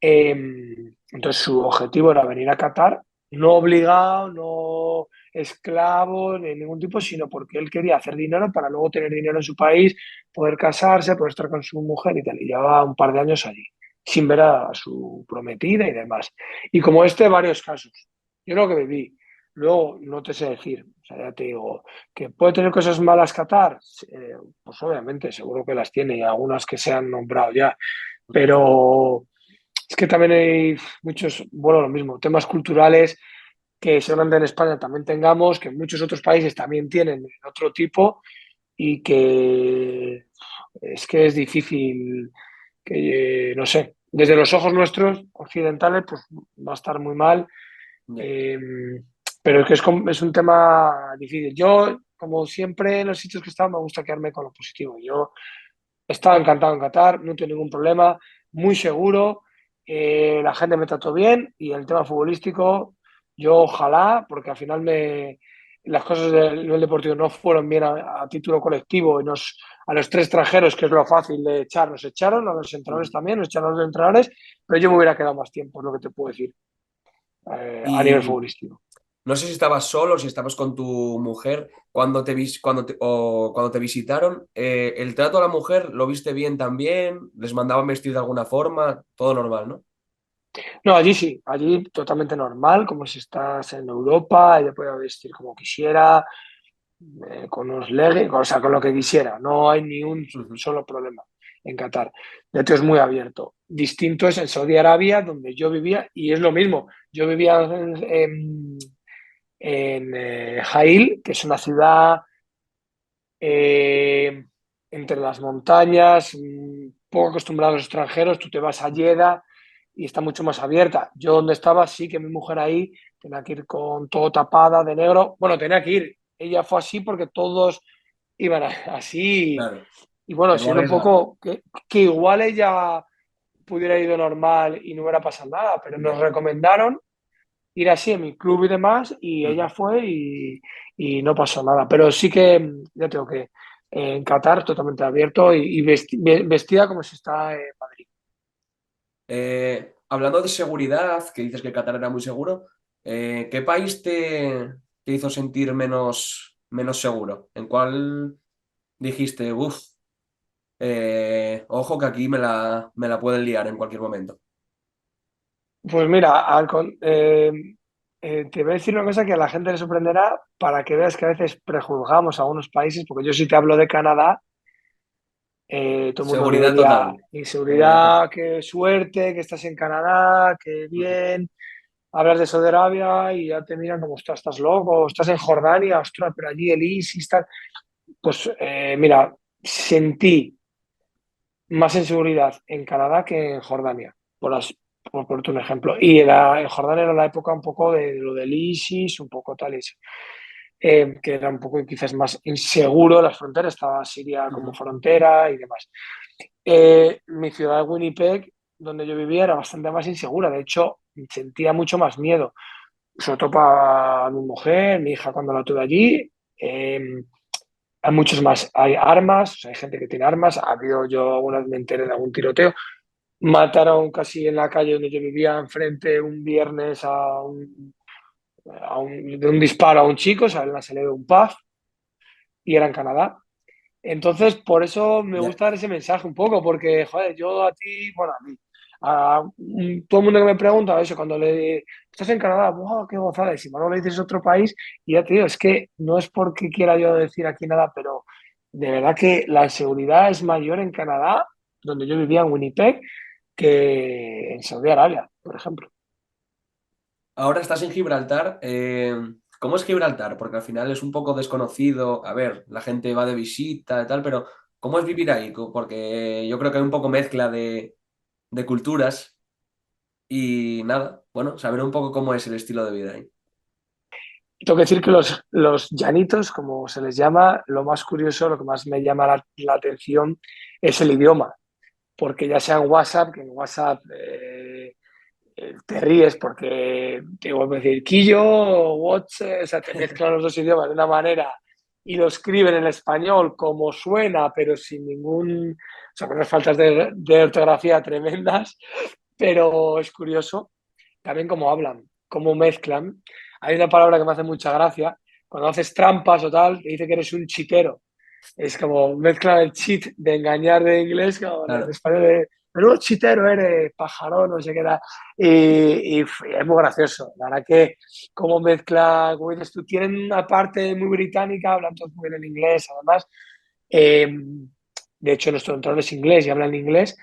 Entonces, su objetivo era venir a Qatar, no obligado, no esclavo de ningún tipo, sino porque él quería hacer dinero para luego tener dinero en su país, poder casarse, poder estar con su mujer y tal. Y llevaba un par de años allí. sin ver a su prometida y demás. Y como varios casos. Yo lo que viví. Luego, no te sé decir, o sea, ya te digo, que puede tener cosas malas Qatar, pues obviamente, seguro que las tiene, y algunas que se han nombrado ya, pero es que también hay muchos, bueno, lo mismo, temas culturales que seguramente en España también tengamos, que muchos otros países también tienen de otro tipo y que es difícil, que no sé, desde los ojos nuestros occidentales, pues va a estar muy mal, Ya. eh, pero es un tema difícil. Yo, como siempre en los sitios que he estado, me gusta quedarme con lo positivo. Yo estaba encantado en Qatar, no tengo ningún problema, muy seguro, la gente me trató bien y el tema futbolístico, yo ojalá, porque al final las cosas del nivel deportivo no fueron bien a título colectivo y a los tres extranjeros, que es lo fácil de echar, nos echaron, a los entrenadores también, nos echaron a los entrenadores, pero yo me hubiera quedado más tiempo, es lo que te puedo decir, a nivel Y futbolístico. no sé si estabas solo, si estabas con tu mujer cuando te visitaron. ¿El trato a la mujer lo viste bien también? ¿Les mandaban vestir de alguna forma? Todo normal, ¿no? No, allí sí, allí totalmente normal, como si estás en Europa, ella puede vestir como quisiera, con los leggings, o sea, con lo que quisiera. No hay ni un Ujú. solo problema en Qatar. De hecho, es muy abierto. Distinto es en Saudi Arabia, donde yo vivía, y es lo mismo. Yo vivía en Jail, que es una ciudad eh, entre las montañas, poco acostumbrada a los extranjeros. Tú te vas a Jeddah y está mucho más abierta. Yo donde estaba, sí que mi mujer ahí tenía que ir con todo tapada de negro. Bueno, tenía que ir. Ella fue así porque todos iban así. Claro, Y bueno, por no siendo un arriesgar. poco que igual ella pudiera ir ido normal y no hubiera pasado nada, pero nos Ya. recomendaron ir así en mi club y demás, y ella Ujú. fue y no pasó nada. Pero sí que, ya tengo que, en Qatar totalmente abierto y vestida como si está en Madrid. Hablando de seguridad, que dices que Qatar era muy seguro, ¿qué país te hizo sentir menos seguro? ¿En cuál dijiste, uff, ojo que aquí me la pueden liar en cualquier momento? Pues mira, te voy a decir una cosa que a la gente le sorprenderá para que veas que a veces prejuzgamos a algunos países, porque yo si te hablo de Canadá, todo el mundo me Seguridad diría total. Seguridad inseguridad, total. qué suerte, que estás en Canadá, qué Ujú. bien. Hablas de Saudi Arabia y ya te miran como estás loco, estás en Jordania, ostras, pero allí el ISIS, tal. Pues mira, sentí más inseguridad en Canadá que en Jordania, por ponerte un ejemplo. Y en Jordania era la época un poco de lo del ISIS, un poco tal, que era un poco quizás más inseguro las fronteras, estaba Siria como Ujú. frontera y demás. Mi ciudad de Winnipeg, donde yo vivía, era bastante más insegura, de hecho sentía mucho más miedo, sobre todo para mi mujer, mi hija cuando la tuve allí. Eh, Hay muchos más, hay armas, o sea, hay gente que tiene armas. Ha habido, yo alguna vez me enteré de algún tiroteo. Mataron casi en la calle donde yo vivía, enfrente, un viernes de un disparo a un chico, o sea, en la salida de un pub, y era en Canadá. Entonces, por eso me Ya. gusta dar ese mensaje un poco, porque, joder, yo a ti, bueno, a mí, todo el mundo que me pregunta eso, cuando le estás en Canadá, ¡wow, qué gozada! Y si no le dices otro país, y ya te digo, es que no es porque quiera yo decir aquí nada, pero de verdad que la inseguridad es mayor en Canadá, donde yo vivía en Winnipeg, que en Saudi Arabia, por ejemplo. Ahora estás en Gibraltar. ¿Cómo es Gibraltar? Porque al final es un poco desconocido. A ver, la gente va de visita y tal, pero ¿cómo es vivir ahí? Porque yo creo que hay un poco mezcla de culturas y nada, bueno, saber un poco cómo es el estilo de vida ahí. Tengo que decir que los llanitos, como se les llama, lo más curioso, lo que más me llama la atención es el idioma, porque ya sea en WhatsApp, que en WhatsApp te ríes porque te vuelvo a decir Quillo, Watch, o sea, te mezclan los dos idiomas de una manera y lo escriben en español como suena, pero sin o sea, con unas faltas de ortografía tremendas, pero es curioso también cómo hablan, cómo mezclan. Hay una palabra que me hace mucha gracia, cuando haces trampas o tal, te dice que eres un chitero. Es como mezclan el cheat de engañar de inglés con el Claro. español menudo chitero eres, pájaro, no sé qué era. Y es muy gracioso. La verdad que como mezcla, como dices tú, tienen una parte muy británica, hablan todos muy bien en inglés, además. Eh, de hecho, nuestro entrenador es inglés y habla en inglés.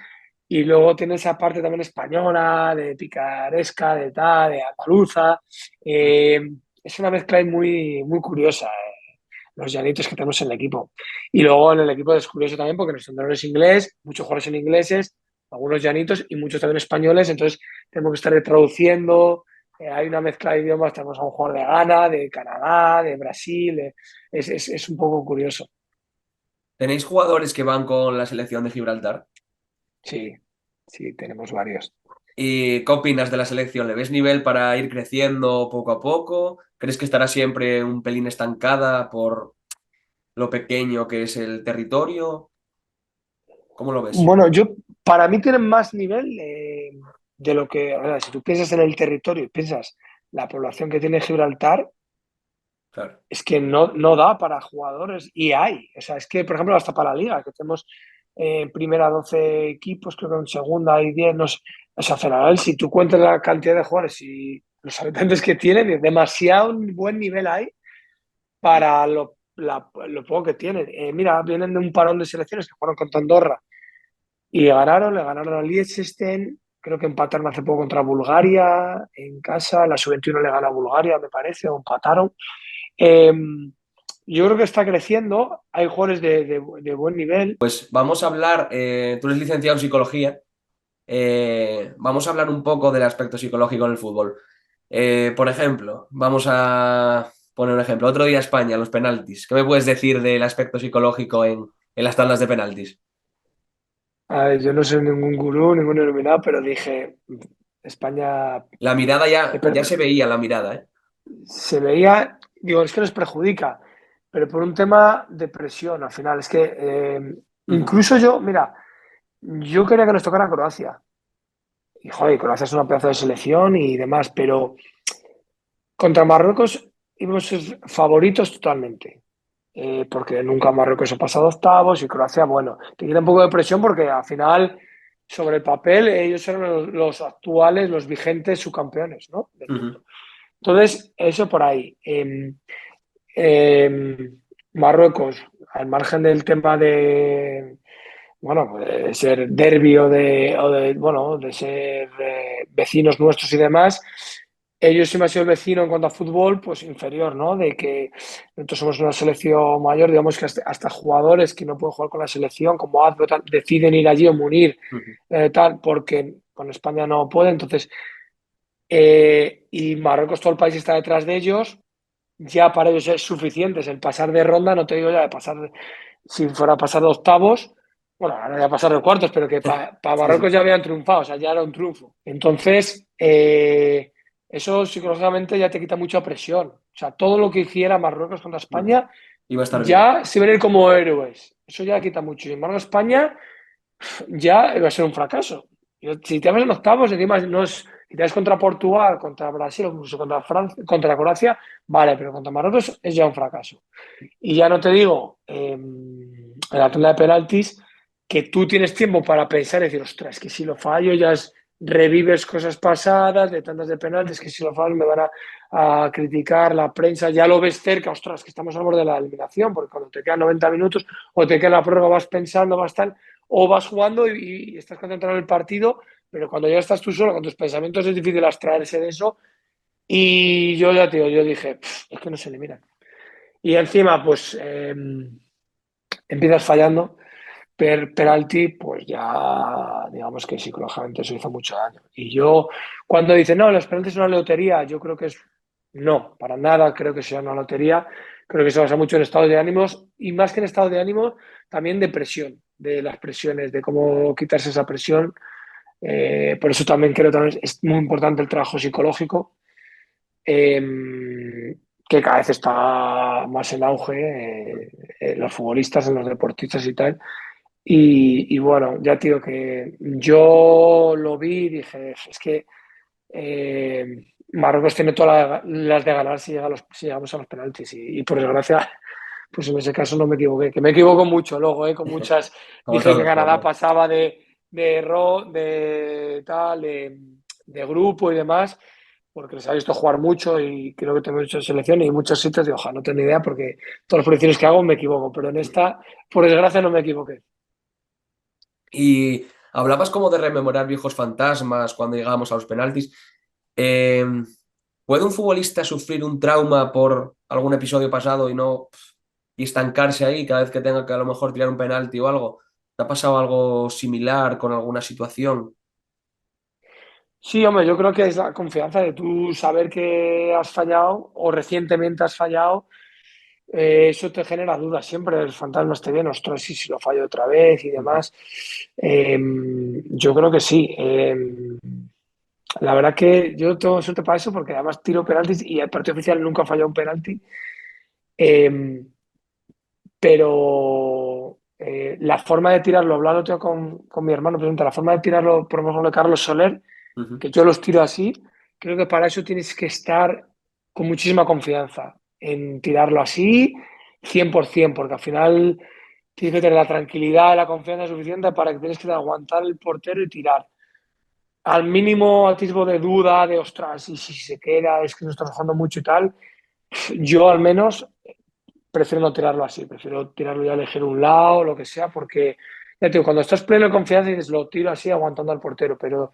Y luego tiene esa parte también española, de picaresca, de tal, de andaluza. Eh, es una mezcla ahí muy, muy curiosa, los llanitos que tenemos en el equipo. Y luego en el equipo es curioso también porque nuestro entrenador es inglés, muchos jugadores son ingleses, algunos llanitos y muchos también españoles, entonces tenemos que estar traduciendo. Hay una mezcla de idiomas, tenemos a un jugador de Ghana, de Canadá, de Brasil, es un poco curioso. ¿Tenéis jugadores que van con la selección de Gibraltar? Sí, sí, tenemos varios. ¿Y qué opinas de la selección? ¿Le ves nivel para ir creciendo poco a poco? ¿Crees que estará siempre un pelín estancada por lo pequeño que es el territorio? ¿Cómo lo ves? Bueno, para mí tienen más nivel de lo que, o sea, si tú piensas en el territorio y piensas la población que tiene Gibraltar, Claro. es que no da para jugadores y hay. O sea, es que, por ejemplo, hasta para la liga, que tenemos en primera 12 equipos, creo que en segunda hay 10, no sé. O sea, fenomenal, si tú cuentas la cantidad de jugadores y los habitantes que tienen, demasiado buen nivel hay para lo poco que tienen. Mira, vienen de un parón de selecciones que jugaron contra Andorra y le ganaron al Liechtenstein, creo que empataron hace poco contra Bulgaria en casa, la sub-21 le gana a Bulgaria, me parece, o empataron. Eh, yo creo que está creciendo, hay jugadores de buen nivel. Pues vamos a hablar, tú eres licenciado en psicología, vamos a hablar un poco del aspecto psicológico en el fútbol. Por ejemplo, vamos a poner un ejemplo. Otro día España, los penaltis. ¿Qué me puedes decir del aspecto psicológico en las tandas de penaltis? A ver, yo no soy ningún gurú, ningún iluminado, pero dije, España La mirada le ya per- se veía la mirada, ¿eh? se veía, digo, es que nos perjudica, pero por un tema de presión al final. Es que Ujú. incluso yo, mira, yo quería que nos tocara Croacia. Y joder, Croacia es una pedazo de selección y demás, pero contra Marruecos íbamos a ser favoritos totalmente. Porque nunca Marruecos ha pasado octavos y Croacia, bueno, te quita un poco de presión porque al final, sobre el papel, ellos eran los actuales, los vigentes subcampeones, ¿no? Del Ujú. mundo. Entonces, eso por ahí. Eh, Marruecos, al margen del tema de, bueno, de ser derbi bueno, de ser vecinos nuestros y demás, ellos siempre han sido el vecino en cuanto a fútbol, pues inferior, ¿no? De que nosotros somos una selección mayor, digamos que hasta jugadores que no pueden jugar con la selección, como Azdo, tal, deciden ir allí o Munir, Ujú. tal, porque con España no puede. Entonces, y Marruecos, todo el país está detrás de ellos, ya para ellos es suficiente el pasar de ronda, no te digo ya de pasar, si fuera a pasar de octavos, bueno, ahora ya pasar de cuartos, pero que para Sí, Marruecos sí. ya habían triunfado, o sea, ya era un triunfo. Entonces, eso psicológicamente ya te quita mucha presión. O sea, todo lo que hiciera Marruecos contra Ujú. España Iba a estar bien. ya se ven como héroes. Eso ya quita mucho. Sin embargo, España ya va a ser un fracaso. Si te vas en octavos, encima no es, si te vas contra Portugal, contra Brasil o incluso contra Francia, contra Croacia, vale, pero contra Marruecos es ya un fracaso. Y ya no te digo, en la tanda de penaltis, que tú tienes tiempo para pensar y decir, ostras, que si lo fallo ya revives cosas pasadas de tantas de penaltis, que si lo fallo me van a criticar la prensa, ya lo ves cerca, ostras, que estamos al borde de la eliminación, porque cuando te quedan 90 minutos o te queda la prórroga vas pensando, vas tal, o vas jugando y estás concentrado en el partido, pero cuando ya estás tú solo con tus pensamientos es difícil abstraerse de eso. Y yo ya te digo, yo dije, es que no se eliminan. Y encima, pues empiezas fallando, penalti, pues ya digamos que psicológicamente eso hizo mucho daño. Y yo, cuando dicen, no, los penaltis son una lotería, yo creo que es, no, para nada creo que sea una lotería. Creo que se basa mucho en estados de ánimos y más que en estado de ánimo, también de presión, de las presiones, de cómo quitarse esa presión. Por eso también creo que es muy importante el trabajo psicológico, que cada vez está más en auge en los futbolistas, en los deportistas y tal. Y bueno, ya te digo que yo lo vi y dije, es que Marruecos tiene todas las de ganar si llegamos a los penaltis. Y por desgracia, pues en ese caso no me equivoqué, que me equivoco mucho luego, con muchas, Como dije que todos, como Canadá todos. pasaba de error, de tal, de grupo y demás, porque les ha visto jugar mucho y creo que tengo mucho selección y muchos sitios, y ojalá no tengo ni idea porque todas las predicciones que hago me equivoco, pero en esta, por desgracia, no me equivoqué. Y hablabas como de rememorar viejos fantasmas cuando llegábamos a los penaltis. Eh, ¿Puede un futbolista sufrir un trauma por algún episodio pasado y no y estancarse ahí cada vez que tenga que a lo mejor tirar un penalti o algo? ¿Te ha pasado algo similar con alguna situación? Sí, hombre, yo creo que es la confianza de tú saber que has fallado o recientemente has fallado. Eso te genera dudas siempre. El fantasma esté bien, ostras, sí, si lo fallo otra vez y Ujú, demás. Eh, yo creo que sí. La verdad que yo tengo suerte para eso porque además tiro penaltis y el partido oficial nunca ha fallado un penalti. Eh, pero la forma de tirarlo, hablando yo con mi hermano, pregunta, la forma de tirarlo, por ejemplo, de Carlos Soler, ujú. que yo los tiro así, creo que para eso tienes que estar con muchísima confianza en tirarlo así, 100%, porque al final tienes que tener la tranquilidad y la confianza suficiente para que tienes que aguantar el portero y tirar. Al mínimo atisbo de duda, de ostras, y si se queda, es que nos está jugando mucho y tal, yo al menos prefiero no tirarlo así, prefiero tirarlo ya a elegir un lado, lo que sea, porque ya te digo, cuando estás pleno de confianza dices, lo tiro así aguantando al portero, pero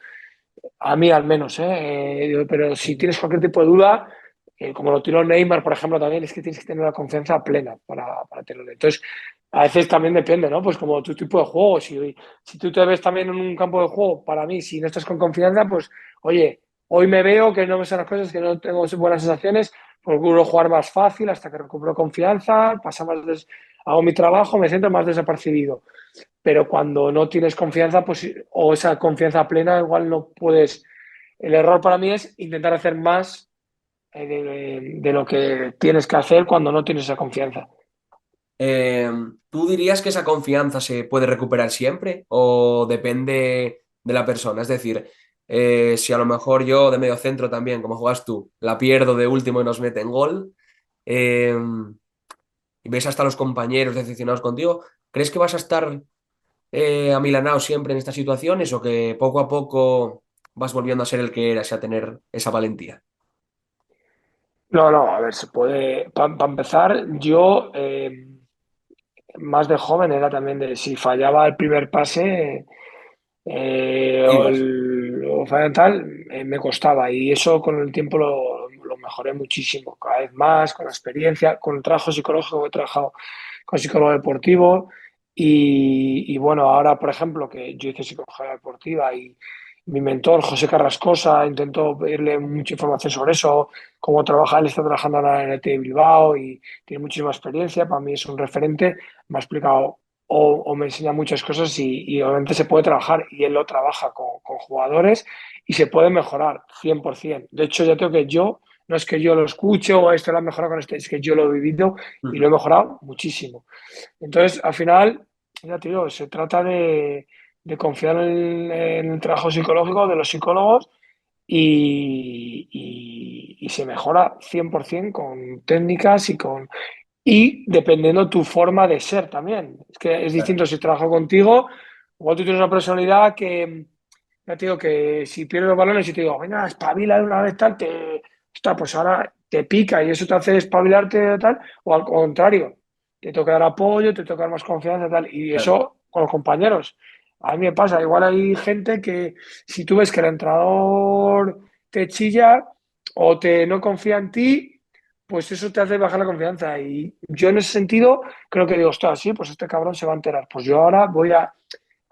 a mí al menos, ¿eh? Pero si tienes cualquier tipo de duda, como lo tiró Neymar, por ejemplo, también es que tienes que tener la confianza plena para tenerlo. Entonces, a veces también depende, ¿no? Pues como tu tipo de juego, si tú te ves también en un campo de juego, para mí, si no estás con confianza, pues, oye, hoy me veo que no me son las cosas, que no tengo buenas sensaciones, procuro jugar más fácil hasta que recupero confianza, hago mi trabajo, me siento más desapercibido, pero cuando no tienes confianza, pues, o esa confianza plena, igual no puedes. El error para mí es intentar hacer más de lo que tienes que hacer cuando no tienes esa confianza. Eh, ¿Tú dirías que esa confianza se puede recuperar siempre o depende de la persona? Es decir, si a lo mejor yo de medio centro también, como juegas tú, la pierdo de último y nos meten gol, eh, y ves hasta los compañeros decepcionados contigo, ¿crees que vas a estar amilanado siempre en estas situaciones o que poco a poco vas volviendo a ser el que eras y a tener esa valentía? No, no, a ver, se puede. Para empezar, yo más de joven era también de si fallaba el primer pase Ibas. o fallaba tal, me costaba y eso con el tiempo lo mejoré muchísimo, cada vez más, con la experiencia, con el trabajo psicológico que he trabajado con psicólogo deportivo y bueno, ahora por ejemplo que yo hice psicología deportiva y mi mentor José Carrascosa intentó pedirle mucha información sobre eso, cómo trabaja, él está trabajando ahora en el T de Bilbao y tiene muchísima experiencia, para mí es un referente, me ha explicado o me enseña muchas cosas y obviamente se puede trabajar y él lo trabaja con jugadores y se puede mejorar 100%. De hecho, ya tengo que yo, no es que yo lo escuche o esto lo ha mejorado con este, es que yo lo he vivido y lo he mejorado muchísimo. Entonces, al final, ya te digo, se trata de confiar en el trabajo psicológico de los psicólogos y se mejora 100% con técnicas y dependiendo tu forma de ser también. Es que es Claro, distinto si trabajo contigo, igual tú tienes una personalidad que, ya te digo, que si pierdes los balones y te digo, venga, espabila de una vez tal, ostras, pues ahora te pica y eso te hace espabilarte tal, o al contrario, te toca dar apoyo, te toca dar más confianza tal, y claro. eso con los compañeros. A mí me pasa, igual hay gente que si tú ves que el entrenador te chilla o te no confía en ti, pues eso te hace bajar la confianza. Y yo en ese sentido creo que digo, ostras, sí, pues este cabrón se va a enterar. Pues yo ahora voy a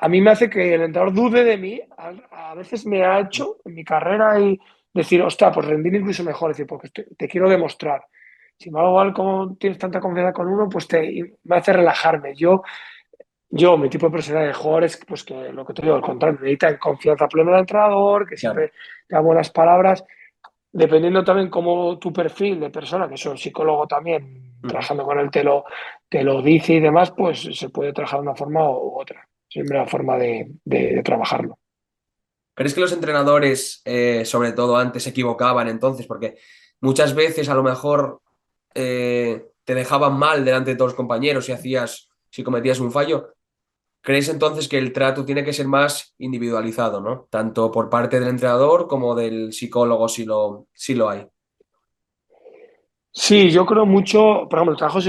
mí me hace que el entrenador dude de mí. A veces me ha hecho en mi carrera y decir, ostras, pues rendir incluso mejor, es decir, porque te quiero demostrar. Si me hago igual como tienes tanta confianza con uno, pues me hace relajarme. Mi tipo de personalidad de jugadores, pues que lo que te digo, al contrario, necesitan confianza plena del entrenador, que Claro. siempre te da buenas palabras, dependiendo también como tu perfil de persona, que soy psicólogo también, Ujú. trabajando con él te lo dice y demás, pues se puede trabajar de una forma u otra. Siempre la forma de trabajarlo. ¿Crees que los entrenadores, sobre todo antes, se equivocaban entonces? Porque muchas veces a lo mejor te dejaban mal delante de todos los compañeros si cometías un fallo. ¿Crees entonces que el trato tiene que ser más individualizado, ¿no? Tanto por parte del entrenador como del psicólogo, si lo hay. Sí, yo creo mucho, por ejemplo, el trabajo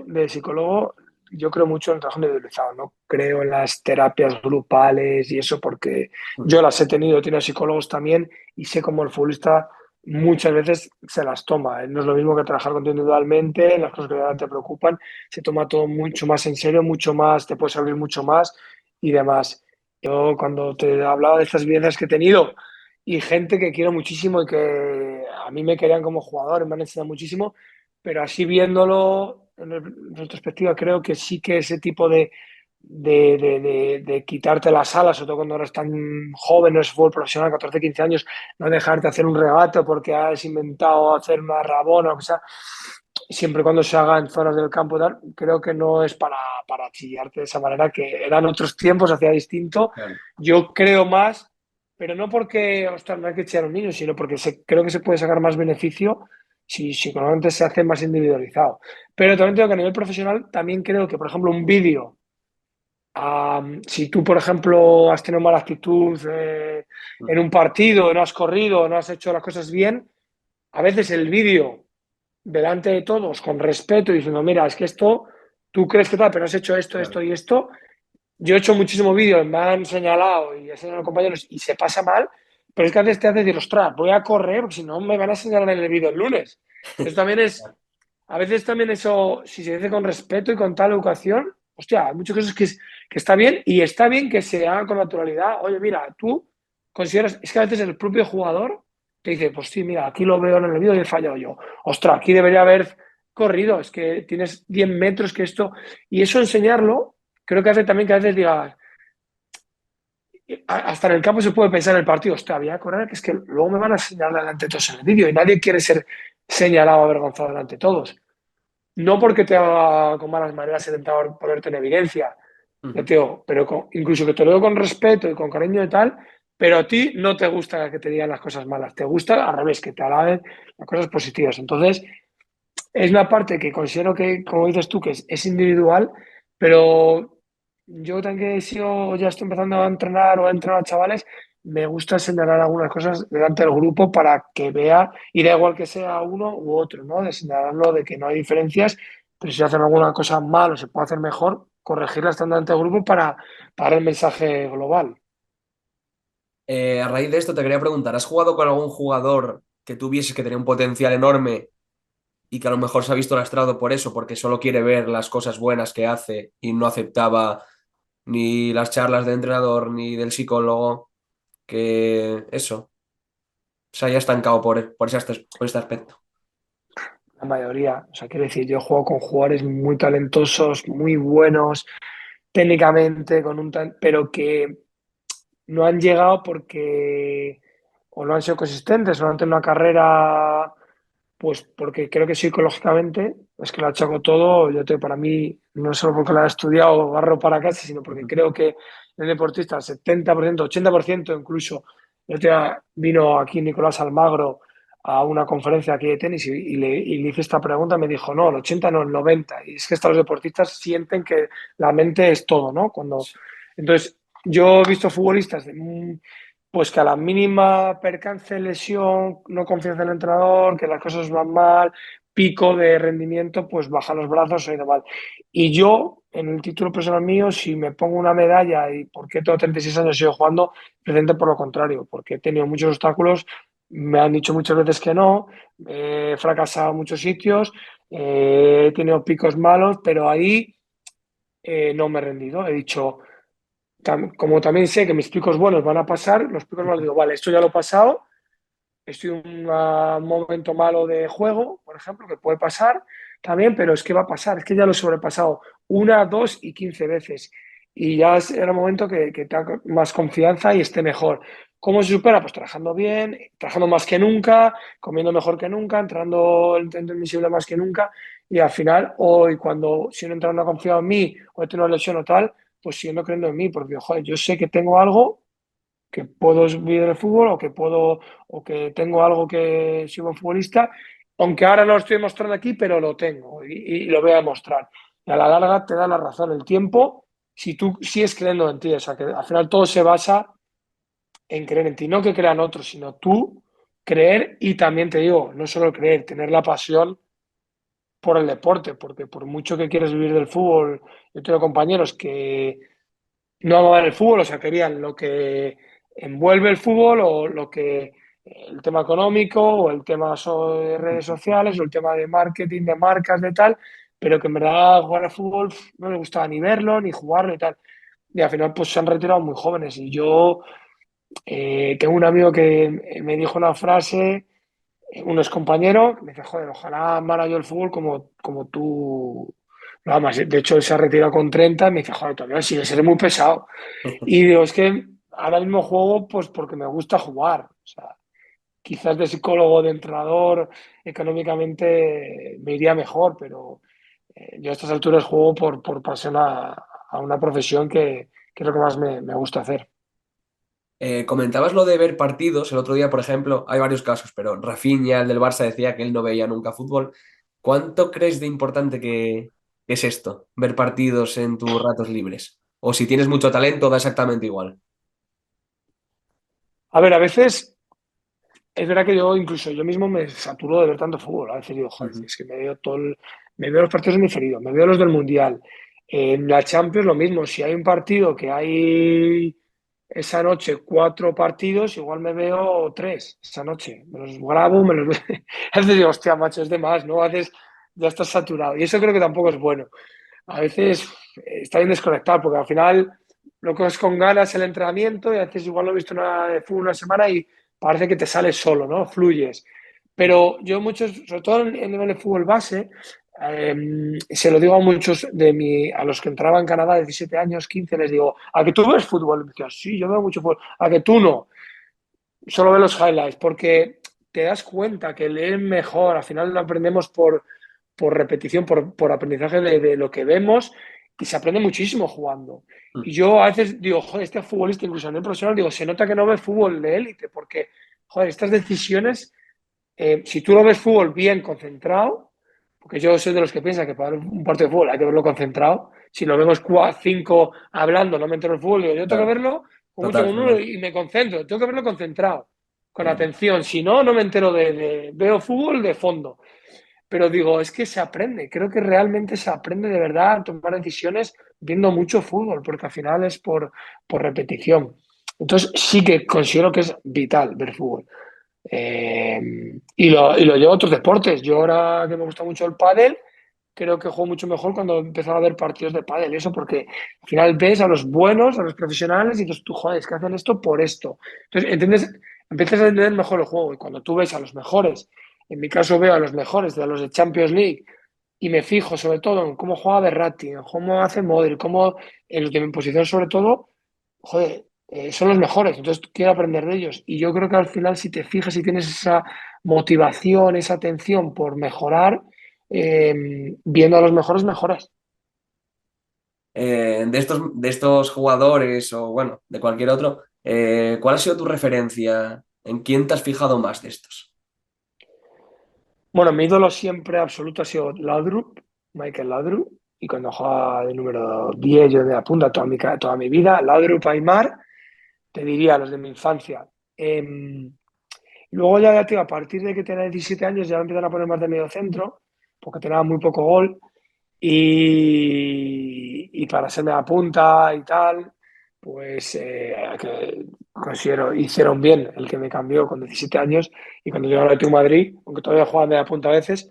de psicólogo, yo creo mucho en el trabajo individualizado, no creo en las terapias grupales y eso porque yo las he tenido, he tenido psicólogos también y sé cómo el futbolista muchas veces se las toma. No es lo mismo que trabajar contigo individualmente, las cosas que de verdad te preocupan, se toma todo mucho más en serio, mucho más, te puedes abrir mucho más y demás. Yo cuando te hablaba de estas vivencias que he tenido y gente que quiero muchísimo y que a mí me querían como jugador y me han enseñado muchísimo, pero así viéndolo en retrospectiva, creo que sí que ese tipo de quitarte las alas, sobre todo cuando eres tan joven, no es fútbol profesional, 14 15 años, no dejarte hacer un regate porque has inventado hacer una rabona, o sea, siempre y cuando se haga en zonas del campo, tal, creo que no es para chillarte de esa manera, que eran otros tiempos, hacía distinto. Claro. Yo creo más, pero no porque, ostras, no hay que echar a un niño, sino porque creo que se puede sacar más beneficio si normalmente se hace más individualizado. Pero también tengo que a nivel profesional, también creo que, por ejemplo, un vídeo, si tú, por ejemplo, has tenido mala actitud en un partido, no has corrido, no has hecho las cosas bien, a veces el vídeo delante de todos, con respeto, diciendo, mira, es que esto, tú crees que tal, pero has hecho esto, Claro. esto y esto. Yo he hecho muchísimo vídeo, me han señalado y he señalado compañeros y se pasa mal, pero es que a veces te hace decir, ostras, voy a correr porque si no me van a señalar en el vídeo el lunes. Entonces también es, a veces también eso, si se dice con respeto y con tal educación, hostia, hay muchas cosas que está bien y está bien que se haga con naturalidad. Oye, mira, tú consideras, es que a veces el propio jugador te dice, pues sí, mira, aquí lo veo en el vídeo y he fallado yo. Ostras, aquí debería haber corrido, es que tienes 10 metros que esto, y eso enseñarlo, creo que hace también que a veces digas, hasta en el campo se puede pensar en el partido, hostia, voy a correr, que es que luego me van a señalar delante de todos en el vídeo y nadie quiere ser señalado o avergonzado delante de todos. No porque te haga con malas maneras he intentado ponerte en evidencia, ya Ujú. te digo, pero incluso que te lo digo con respeto y con cariño y tal, pero a ti no te gusta que te digan las cosas malas, te gusta al revés, que te alaben las cosas positivas. Entonces, es una parte que considero que, como dices tú, que es individual, pero yo también que he sido, ya estoy empezando a entrenar o a entrenar a chavales, me gusta señalar algunas cosas delante del grupo para que vea, y da igual que sea uno u otro, ¿no? De señalarlo, de que no hay diferencias, pero si hacen alguna cosa mal o se puede hacer mejor, corregirla estando delante del grupo para dar el mensaje global. A raíz de esto te quería preguntar, ¿has jugado con algún jugador que tuvieses que tenía un potencial enorme y que a lo mejor se ha visto lastrado por eso, porque solo quiere ver las cosas buenas que hace y no aceptaba ni las charlas del entrenador ni del psicólogo, que eso se haya estancado por este aspecto? La mayoría, o sea, quiero decir, yo juego con jugadores muy talentosos, muy buenos técnicamente, pero que no han llegado porque o no han sido consistentes o no han tenido una carrera, pues porque creo que psicológicamente es que lo achaco todo, para mí, no solo porque lo he estudiado o barro para casa, sino porque Ujú. creo que el deportista, 70% 80% incluso, el otro día vino aquí Nicolás Almagro a una conferencia aquí de tenis y le hice esta pregunta, me dijo, no, el 80 no, el 90. Y es que estos los deportistas sienten que la mente es todo, ¿no? Entonces, yo he visto futbolistas pues que a la mínima percance, lesión, no confianza en el entrenador, que las cosas van mal, pico de rendimiento, pues baja los brazos, se ha ido mal. Y yo, en el título personal mío, si me pongo una medalla y por qué tengo 36 años y sigo jugando, presente por lo contrario, porque he tenido muchos obstáculos, me han dicho muchas veces que no, he fracasado en muchos sitios, he tenido picos malos, pero ahí no me he rendido. He dicho, como también sé que mis picos buenos van a pasar, los picos malos digo, vale, esto ya lo he pasado, estoy en un momento malo de juego, por ejemplo, que puede pasar también, pero es que va a pasar, es que ya lo he sobrepasado una, dos y 15 veces. Y ya era el momento que tenga más confianza y esté mejor. ¿Cómo se supera? Pues trabajando bien, trabajando más que nunca, comiendo mejor que nunca, entrando el intento invisible más que nunca. Y al final, hoy, cuando si un entrenador no ha confiado en mí o he tenido una lesión o tal, pues siguiendo creyendo en mí, porque joder, yo sé que tengo algo que puedo vivir el fútbol o que tengo algo que soy buen futbolista, aunque ahora no lo estoy demostrando aquí, pero lo tengo y lo voy a demostrar. Y a la larga te da la razón el tiempo si tú sigues creyendo en ti. O sea, que al final todo se basa en creer en ti, no que crean otros, sino tú creer y también te digo, no solo creer, tener la pasión por el deporte, porque por mucho que quieres vivir del fútbol, yo tengo compañeros que no amaban el fútbol, o sea, querían lo que envuelve el fútbol o lo que el tema económico o el tema de redes sociales o el tema de marketing, de marcas, de tal, pero que en verdad jugar al fútbol no les gustaba ni verlo, ni jugarlo y tal. Y al final pues se han retirado muy jóvenes. Y yo tengo un amigo que me dijo una frase, uno es compañero, que me dice, joder, ojalá amara yo el fútbol como tú lo amas. De hecho, él se ha retirado con 30 y me dice, joder, todavía sigue siendo muy pesado. Y digo, es que ahora mismo juego pues porque me gusta jugar. O sea, quizás de psicólogo, de entrenador, económicamente me iría mejor, pero yo a estas alturas juego por pasión a una profesión que es lo que más me gusta hacer. Comentabas lo de ver partidos. El otro día, por ejemplo, hay varios casos, pero Rafinha, el del Barça, decía que él no veía nunca fútbol. ¿Cuánto crees de importante que es esto, ver partidos en tus ratos libres? O si tienes mucho talento, da exactamente igual. A ver, a veces es verdad que yo incluso yo mismo me saturo de ver tanto fútbol. A veces digo, joder, Ujú. es que me veo los partidos diferidos, me veo los del Mundial. En la Champions lo mismo, si hay un partido que hay esa noche cuatro partidos, igual me veo tres esa noche. Me los grabo, me los veo. A veces digo, hostia, macho, es de más, ¿no? A veces ya estás saturado. Y eso creo que tampoco es bueno. A veces está bien desconectar, porque al final lo coges con ganas el entrenamiento y a veces igual no he visto nada de fútbol una semana y parece que te sales solo, ¿no? Fluyes. Pero yo muchos, sobre todo en nivel de fútbol base, se lo digo a muchos a los que entraban en Canadá de 17 años, 15 les digo, ¿a que tú ves fútbol? Y me decían, sí, yo veo mucho fútbol. ¿A que tú no? Solo ves los highlights, porque te das cuenta que leer mejor, al final lo aprendemos por repetición, por aprendizaje de lo que vemos y se aprende muchísimo jugando. Y yo a veces digo, joder, este futbolista, incluso a nivel profesional, digo, se nota que no ve fútbol de élite, porque, joder, estas decisiones, si tú lo ves fútbol bien concentrado, porque yo soy de los que piensan que para ver un partido de fútbol hay que verlo concentrado, si lo vemos 5 hablando, no me entero el fútbol, digo, yo tengo que Claro, verlo con un total, segundo total. y me concentro, tengo que verlo concentrado, con atención, si no, no me entero veo fútbol de fondo. Pero digo, es que se aprende, creo que realmente se aprende de verdad a tomar decisiones viendo mucho fútbol, porque al final es por repetición. Entonces sí que considero que es vital ver fútbol. Y lo llevo a otros deportes. Yo ahora que me gusta mucho el pádel, creo que juego mucho mejor cuando empezaba a ver partidos de pádel. Eso porque al final ves a los buenos, a los profesionales y dices, tú, joder, es que hacen esto por esto. Entonces, ¿entiendes? Empiezas a entender mejor el juego. Y cuando tú ves a los mejores, en mi caso veo a los mejores, de los de Champions League, y me fijo sobre todo en cómo juega Berratti, en cómo hace Modric, cómo en los de mi posición sobre todo, joder, son los mejores, entonces quiero aprender de ellos. Y yo creo que al final, si te fijas y tienes esa motivación, esa atención por mejorar, viendo a los mejores, mejoras. De estos jugadores o bueno, de cualquier otro, ¿cuál ha sido tu referencia? ¿En quién te has fijado más de estos? Bueno, mi ídolo siempre absoluto ha sido Laudrup, Michael Laudrup, y cuando jugaba de número 10 yo me apunta toda mi vida, Laudrup, Aimar, te diría los de mi infancia. Luego ya, tío, a partir de que tenía 17 años ya me empiezan a poner más de medio centro, porque tenía muy poco gol. Y para ser la punta y tal, pues que considero hicieron bien el que me cambió con 17 años y cuando llegué al Atlético de Madrid, aunque todavía juega media punta a veces,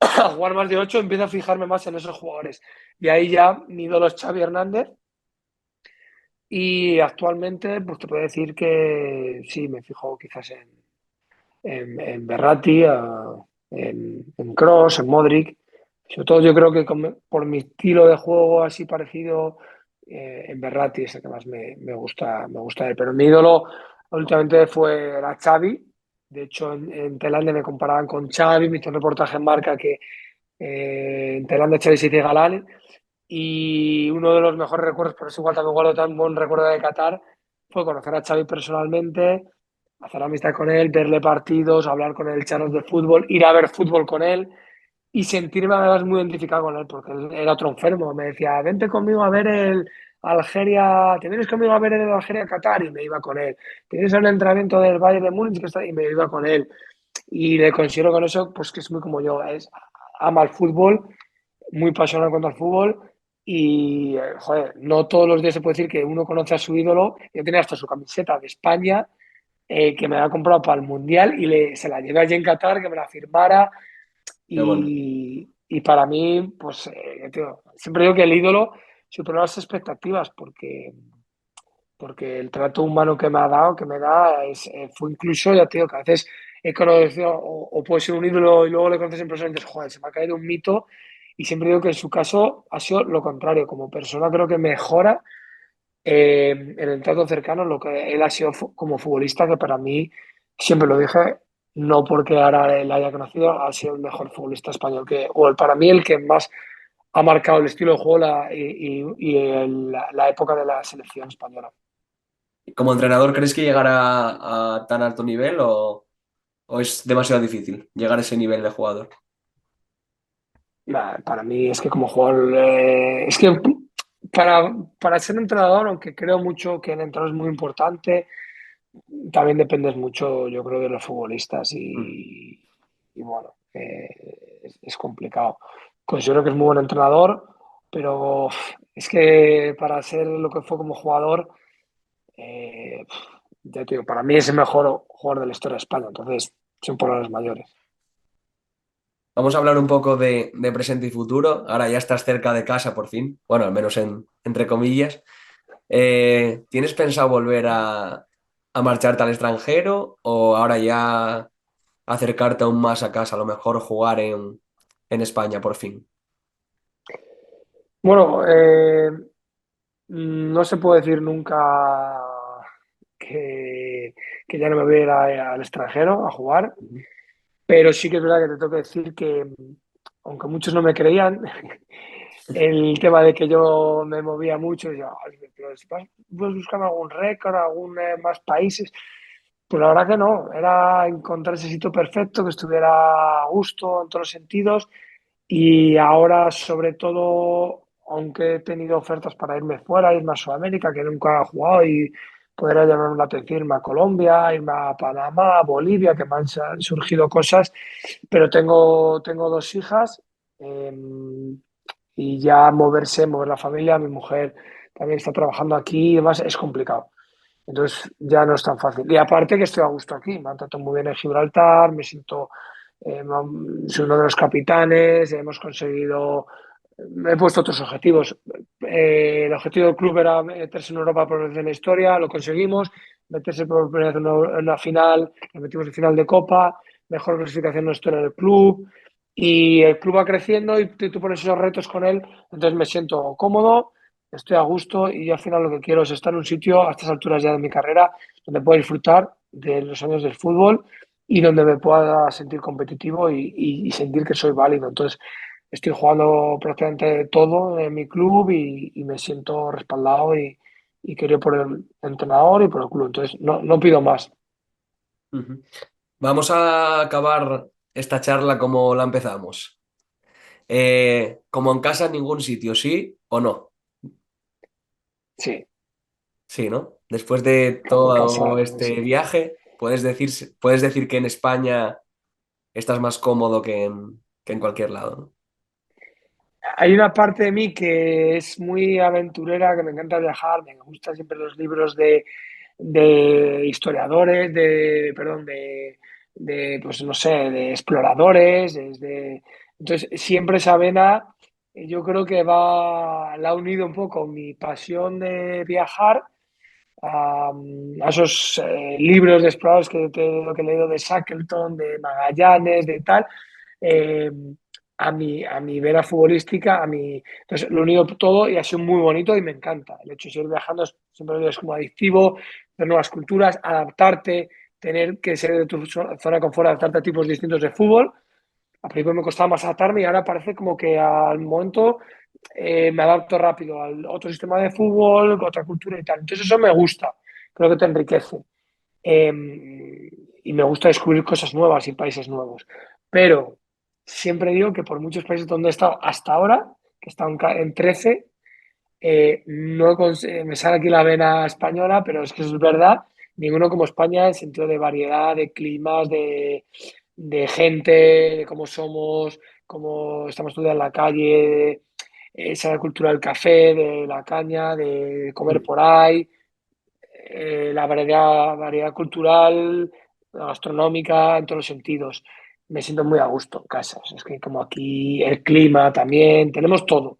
a jugar más de 8 empiezo a fijarme más en esos jugadores. Y ahí ya mi ídolo es Xavi Hernández y actualmente pues te puedo decir que sí, me fijo quizás en Berratti, en Kroos, en Modric. Sobre todo yo creo que por mi estilo de juego así parecido, en Berratti es el que más me gusta ver. Pero mi ídolo últimamente era Xavi. De hecho, en Tailandia me comparaban con Xavi, me hizo un reportaje en Marca que en Tailandia Xavi se dice galán. Y uno de los mejores recuerdos, por eso igual también guardo tan buen recuerdo de Qatar, fue conocer a Xavi personalmente, hacer amistad con él, verle partidos, hablar con él, charlas de fútbol, ir a ver fútbol con él. y sentirme además muy identificado con él, porque él era otro enfermo. Me decía, vente conmigo a ver el Algeria, te vienes conmigo a ver el Algeria-Qatar, y me iba con él. Te vienes a un entrenamiento del Bayern de Múnich, y me iba con él. Y le considero con eso, pues que es muy como yo, ama el fútbol, muy pasional contra el fútbol. Y, joder, no todos los días se puede decir que uno conoce a su ídolo. Yo tenía hasta su camiseta de España, que me había comprado para el Mundial, y se la llevé allí en Qatar, que me la firmara. Qué bueno. Y para mí, pues, tío, siempre digo que el ídolo superó las expectativas, porque el trato humano que me ha dado, que me da, fue incluso, ya te digo, que a veces he conocido, o puede ser un ídolo y luego le conoces en persona y dices, joder, se me ha caído un mito. Y siempre digo que en su caso ha sido lo contrario. Como persona creo que mejora, en el trato cercano lo que él ha sido como futbolista, que para mí, siempre lo dije, no porque ahora él haya conocido, ha sido el mejor futbolista español, para mí el que más ha marcado el estilo de juego la época de la selección española. ¿Como entrenador crees que llegará a tan alto nivel o es demasiado difícil llegar a ese nivel de jugador? Para mí es que como jugador, es que para ser entrenador, aunque creo mucho que el entrenador es muy importante, también dependes mucho, yo creo, de los futbolistas Mm. y bueno, es complicado. Considero que es muy buen entrenador, pero es que para ser lo que fue como jugador, eh, ya te digo, para mí es el mejor jugador de la historia de España, entonces son palabras mayores. Vamos a hablar un poco de presente y futuro. Ahora ya estás cerca de casa por fin, bueno, al menos entre comillas. ¿Tienes pensado volver a marcharte al extranjero o ahora ya acercarte aún más a casa, a lo mejor jugar en España por fin? Bueno, no se puede decir nunca que, que ya no me voy a ir al extranjero a jugar, Ujú. pero sí que es verdad que te tengo que decir que, aunque muchos no me creían, el tema de que yo me movía mucho, decía, "Ay, pero si vas buscando algún récord, algún más países". Pues la verdad que no, era encontrar ese sitio perfecto, que estuviera a gusto en todos los sentidos. Y ahora, sobre todo, aunque he tenido ofertas para irme fuera, irme a Sudamérica, que nunca he jugado, y podría llamarme la atención irme a Colombia, irme a Panamá, a Bolivia, que me han surgido cosas, pero tengo dos hijas, eh, y ya mover la familia, mi mujer también está trabajando aquí y demás, es complicado. Entonces ya no es tan fácil. Y aparte que estoy a gusto aquí, me han tratado muy bien en Gibraltar, me siento, soy uno de los capitanes, hemos conseguido, he puesto otros objetivos. El objetivo del club era meterse en Europa por vez en la historia, lo conseguimos, meterse por primera vez en una final, nos metimos en final de Copa, mejor clasificación nuestra en el club, y el club va creciendo y tú pones esos retos con él, entonces me siento cómodo, estoy a gusto, y yo al final lo que quiero es estar en un sitio a estas alturas ya de mi carrera donde pueda disfrutar de los años del fútbol y donde me pueda sentir competitivo y sentir que soy válido. Entonces, estoy jugando prácticamente todo en mi club y me siento respaldado y querido por el entrenador y por el club. Entonces, no pido más. Ujú. Vamos a acabar esta charla como la empezamos. Como en casa en ningún sitio, ¿sí o no? Sí, Sí, ¿no? Después de como en todo casa, este sí. viaje, puedes decir que en España estás más cómodo que en cualquier lado, ¿no? Hay una parte de mí que es muy aventurera, que me encanta viajar, me gustan siempre los libros de historiadores, perdón, pues no sé, de exploradores, entonces siempre esa vena, yo creo que la ha unido un poco mi pasión de viajar a esos libros de exploradores lo que he leído de Shackleton, de Magallanes, de tal, eh, a mi vena futbolística, entonces lo he unido todo y ha sido muy bonito y me encanta. El hecho de seguir viajando siempre lo digo, es como adictivo, ver nuevas culturas, adaptarte, tener que ser de tu zona de confort, adaptarte a tipos distintos de fútbol. Al principio me costaba más adaptarme y ahora parece como que al momento me adapto rápido al otro sistema de fútbol, otra cultura y tal. Entonces eso me gusta, creo que te enriquece. Y me gusta descubrir cosas nuevas y países nuevos. Pero siempre digo que por muchos países donde he estado hasta ahora, que he estado en 13, no me sale aquí la vena española, pero es que eso es verdad, ninguno como España en el sentido de variedad, de climas, de gente, de cómo somos, cómo estamos todos en la calle, esa cultura del café, de la caña, de comer por ahí, la variedad cultural, gastronómica, en todos los sentidos. Me siento muy a gusto en casa. Es que como aquí el clima también, tenemos todo.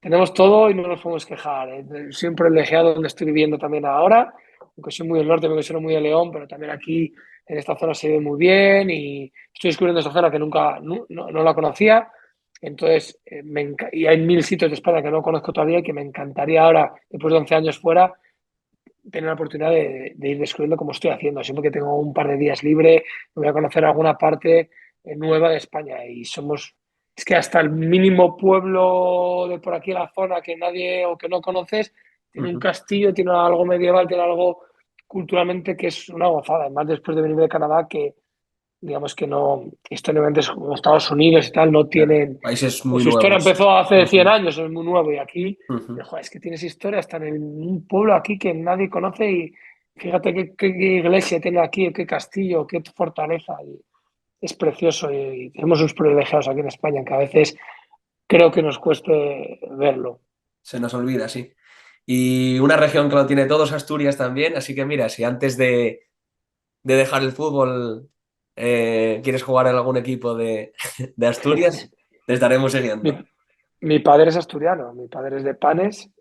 Tenemos todo y no nos podemos quejar. Soy un privilegiado donde estoy viviendo también ahora, aunque soy muy del norte, me considero muy de León, pero también aquí en esta zona se ve muy bien y estoy descubriendo esta zona que nunca no la conocía. Entonces, y hay mil sitios de España que no conozco todavía y que me encantaría ahora, después de 11 años fuera, tener la oportunidad de ir descubriendo cómo estoy haciendo. Siempre que tengo un par de días libre, me voy a conocer alguna parte nueva de España y somos, es que hasta el mínimo pueblo de por aquí en la zona que nadie o que no conoces, tiene un Ujú. castillo, tiene algo medieval, tiene algo culturalmente que es una gozada. Además, después de venir de Canadá, que digamos que no, históricamente es como Estados Unidos y tal, no Claro, tienen, países o muy su historia nuevos. empezó hace 100 Ujú, años, es muy nuevo, y aquí, ujú. joder, es que tienes historia hasta en un pueblo aquí que nadie conoce y fíjate qué iglesia tiene aquí, qué castillo, qué fortaleza, y es precioso y tenemos unos privilegiados aquí en España que a veces creo que nos cueste verlo. Se nos olvida, sí. Y una región que lo tiene todo es Asturias también, así que mira, si antes de dejar el fútbol quieres jugar en algún equipo de Asturias, te estaremos Mi, siguiendo. mi padre es asturiano, mi padre es de Panes,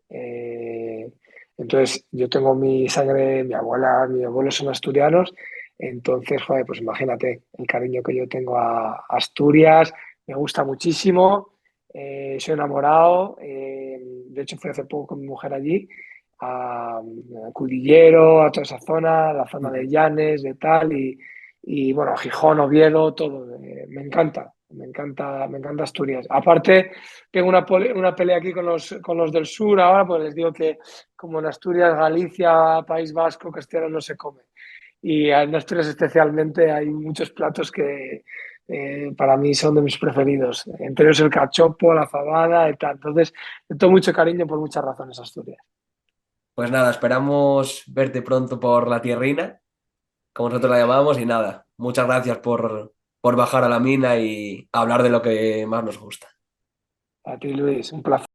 entonces yo tengo mi sangre, mi abuela, mi abuelo son asturianos, entonces, joder, pues imagínate el cariño que yo tengo a Asturias, me gusta muchísimo, soy enamorado, de hecho fui hace poco con mi mujer allí, a Cudillero, a toda esa zona, la zona de Ujú. Llanes, de tal, y bueno, Gijón, Oviedo, todo, me encanta. Me encanta Asturias. Aparte, tengo una pelea aquí con los del sur ahora, pues les digo que como en Asturias, Galicia, País Vasco, Castellano no se come. Y en Asturias especialmente hay muchos platos que para mí son de mis preferidos. Entre ellos el cachopo, la fabada y tal. Entonces, le tengo mucho cariño por muchas razones a Asturias. Pues nada, esperamos verte pronto por la tierrina, como nosotros la llamamos, y nada, muchas gracias por bajar a la mina y hablar de lo que más nos gusta. A ti, Luis, un placer.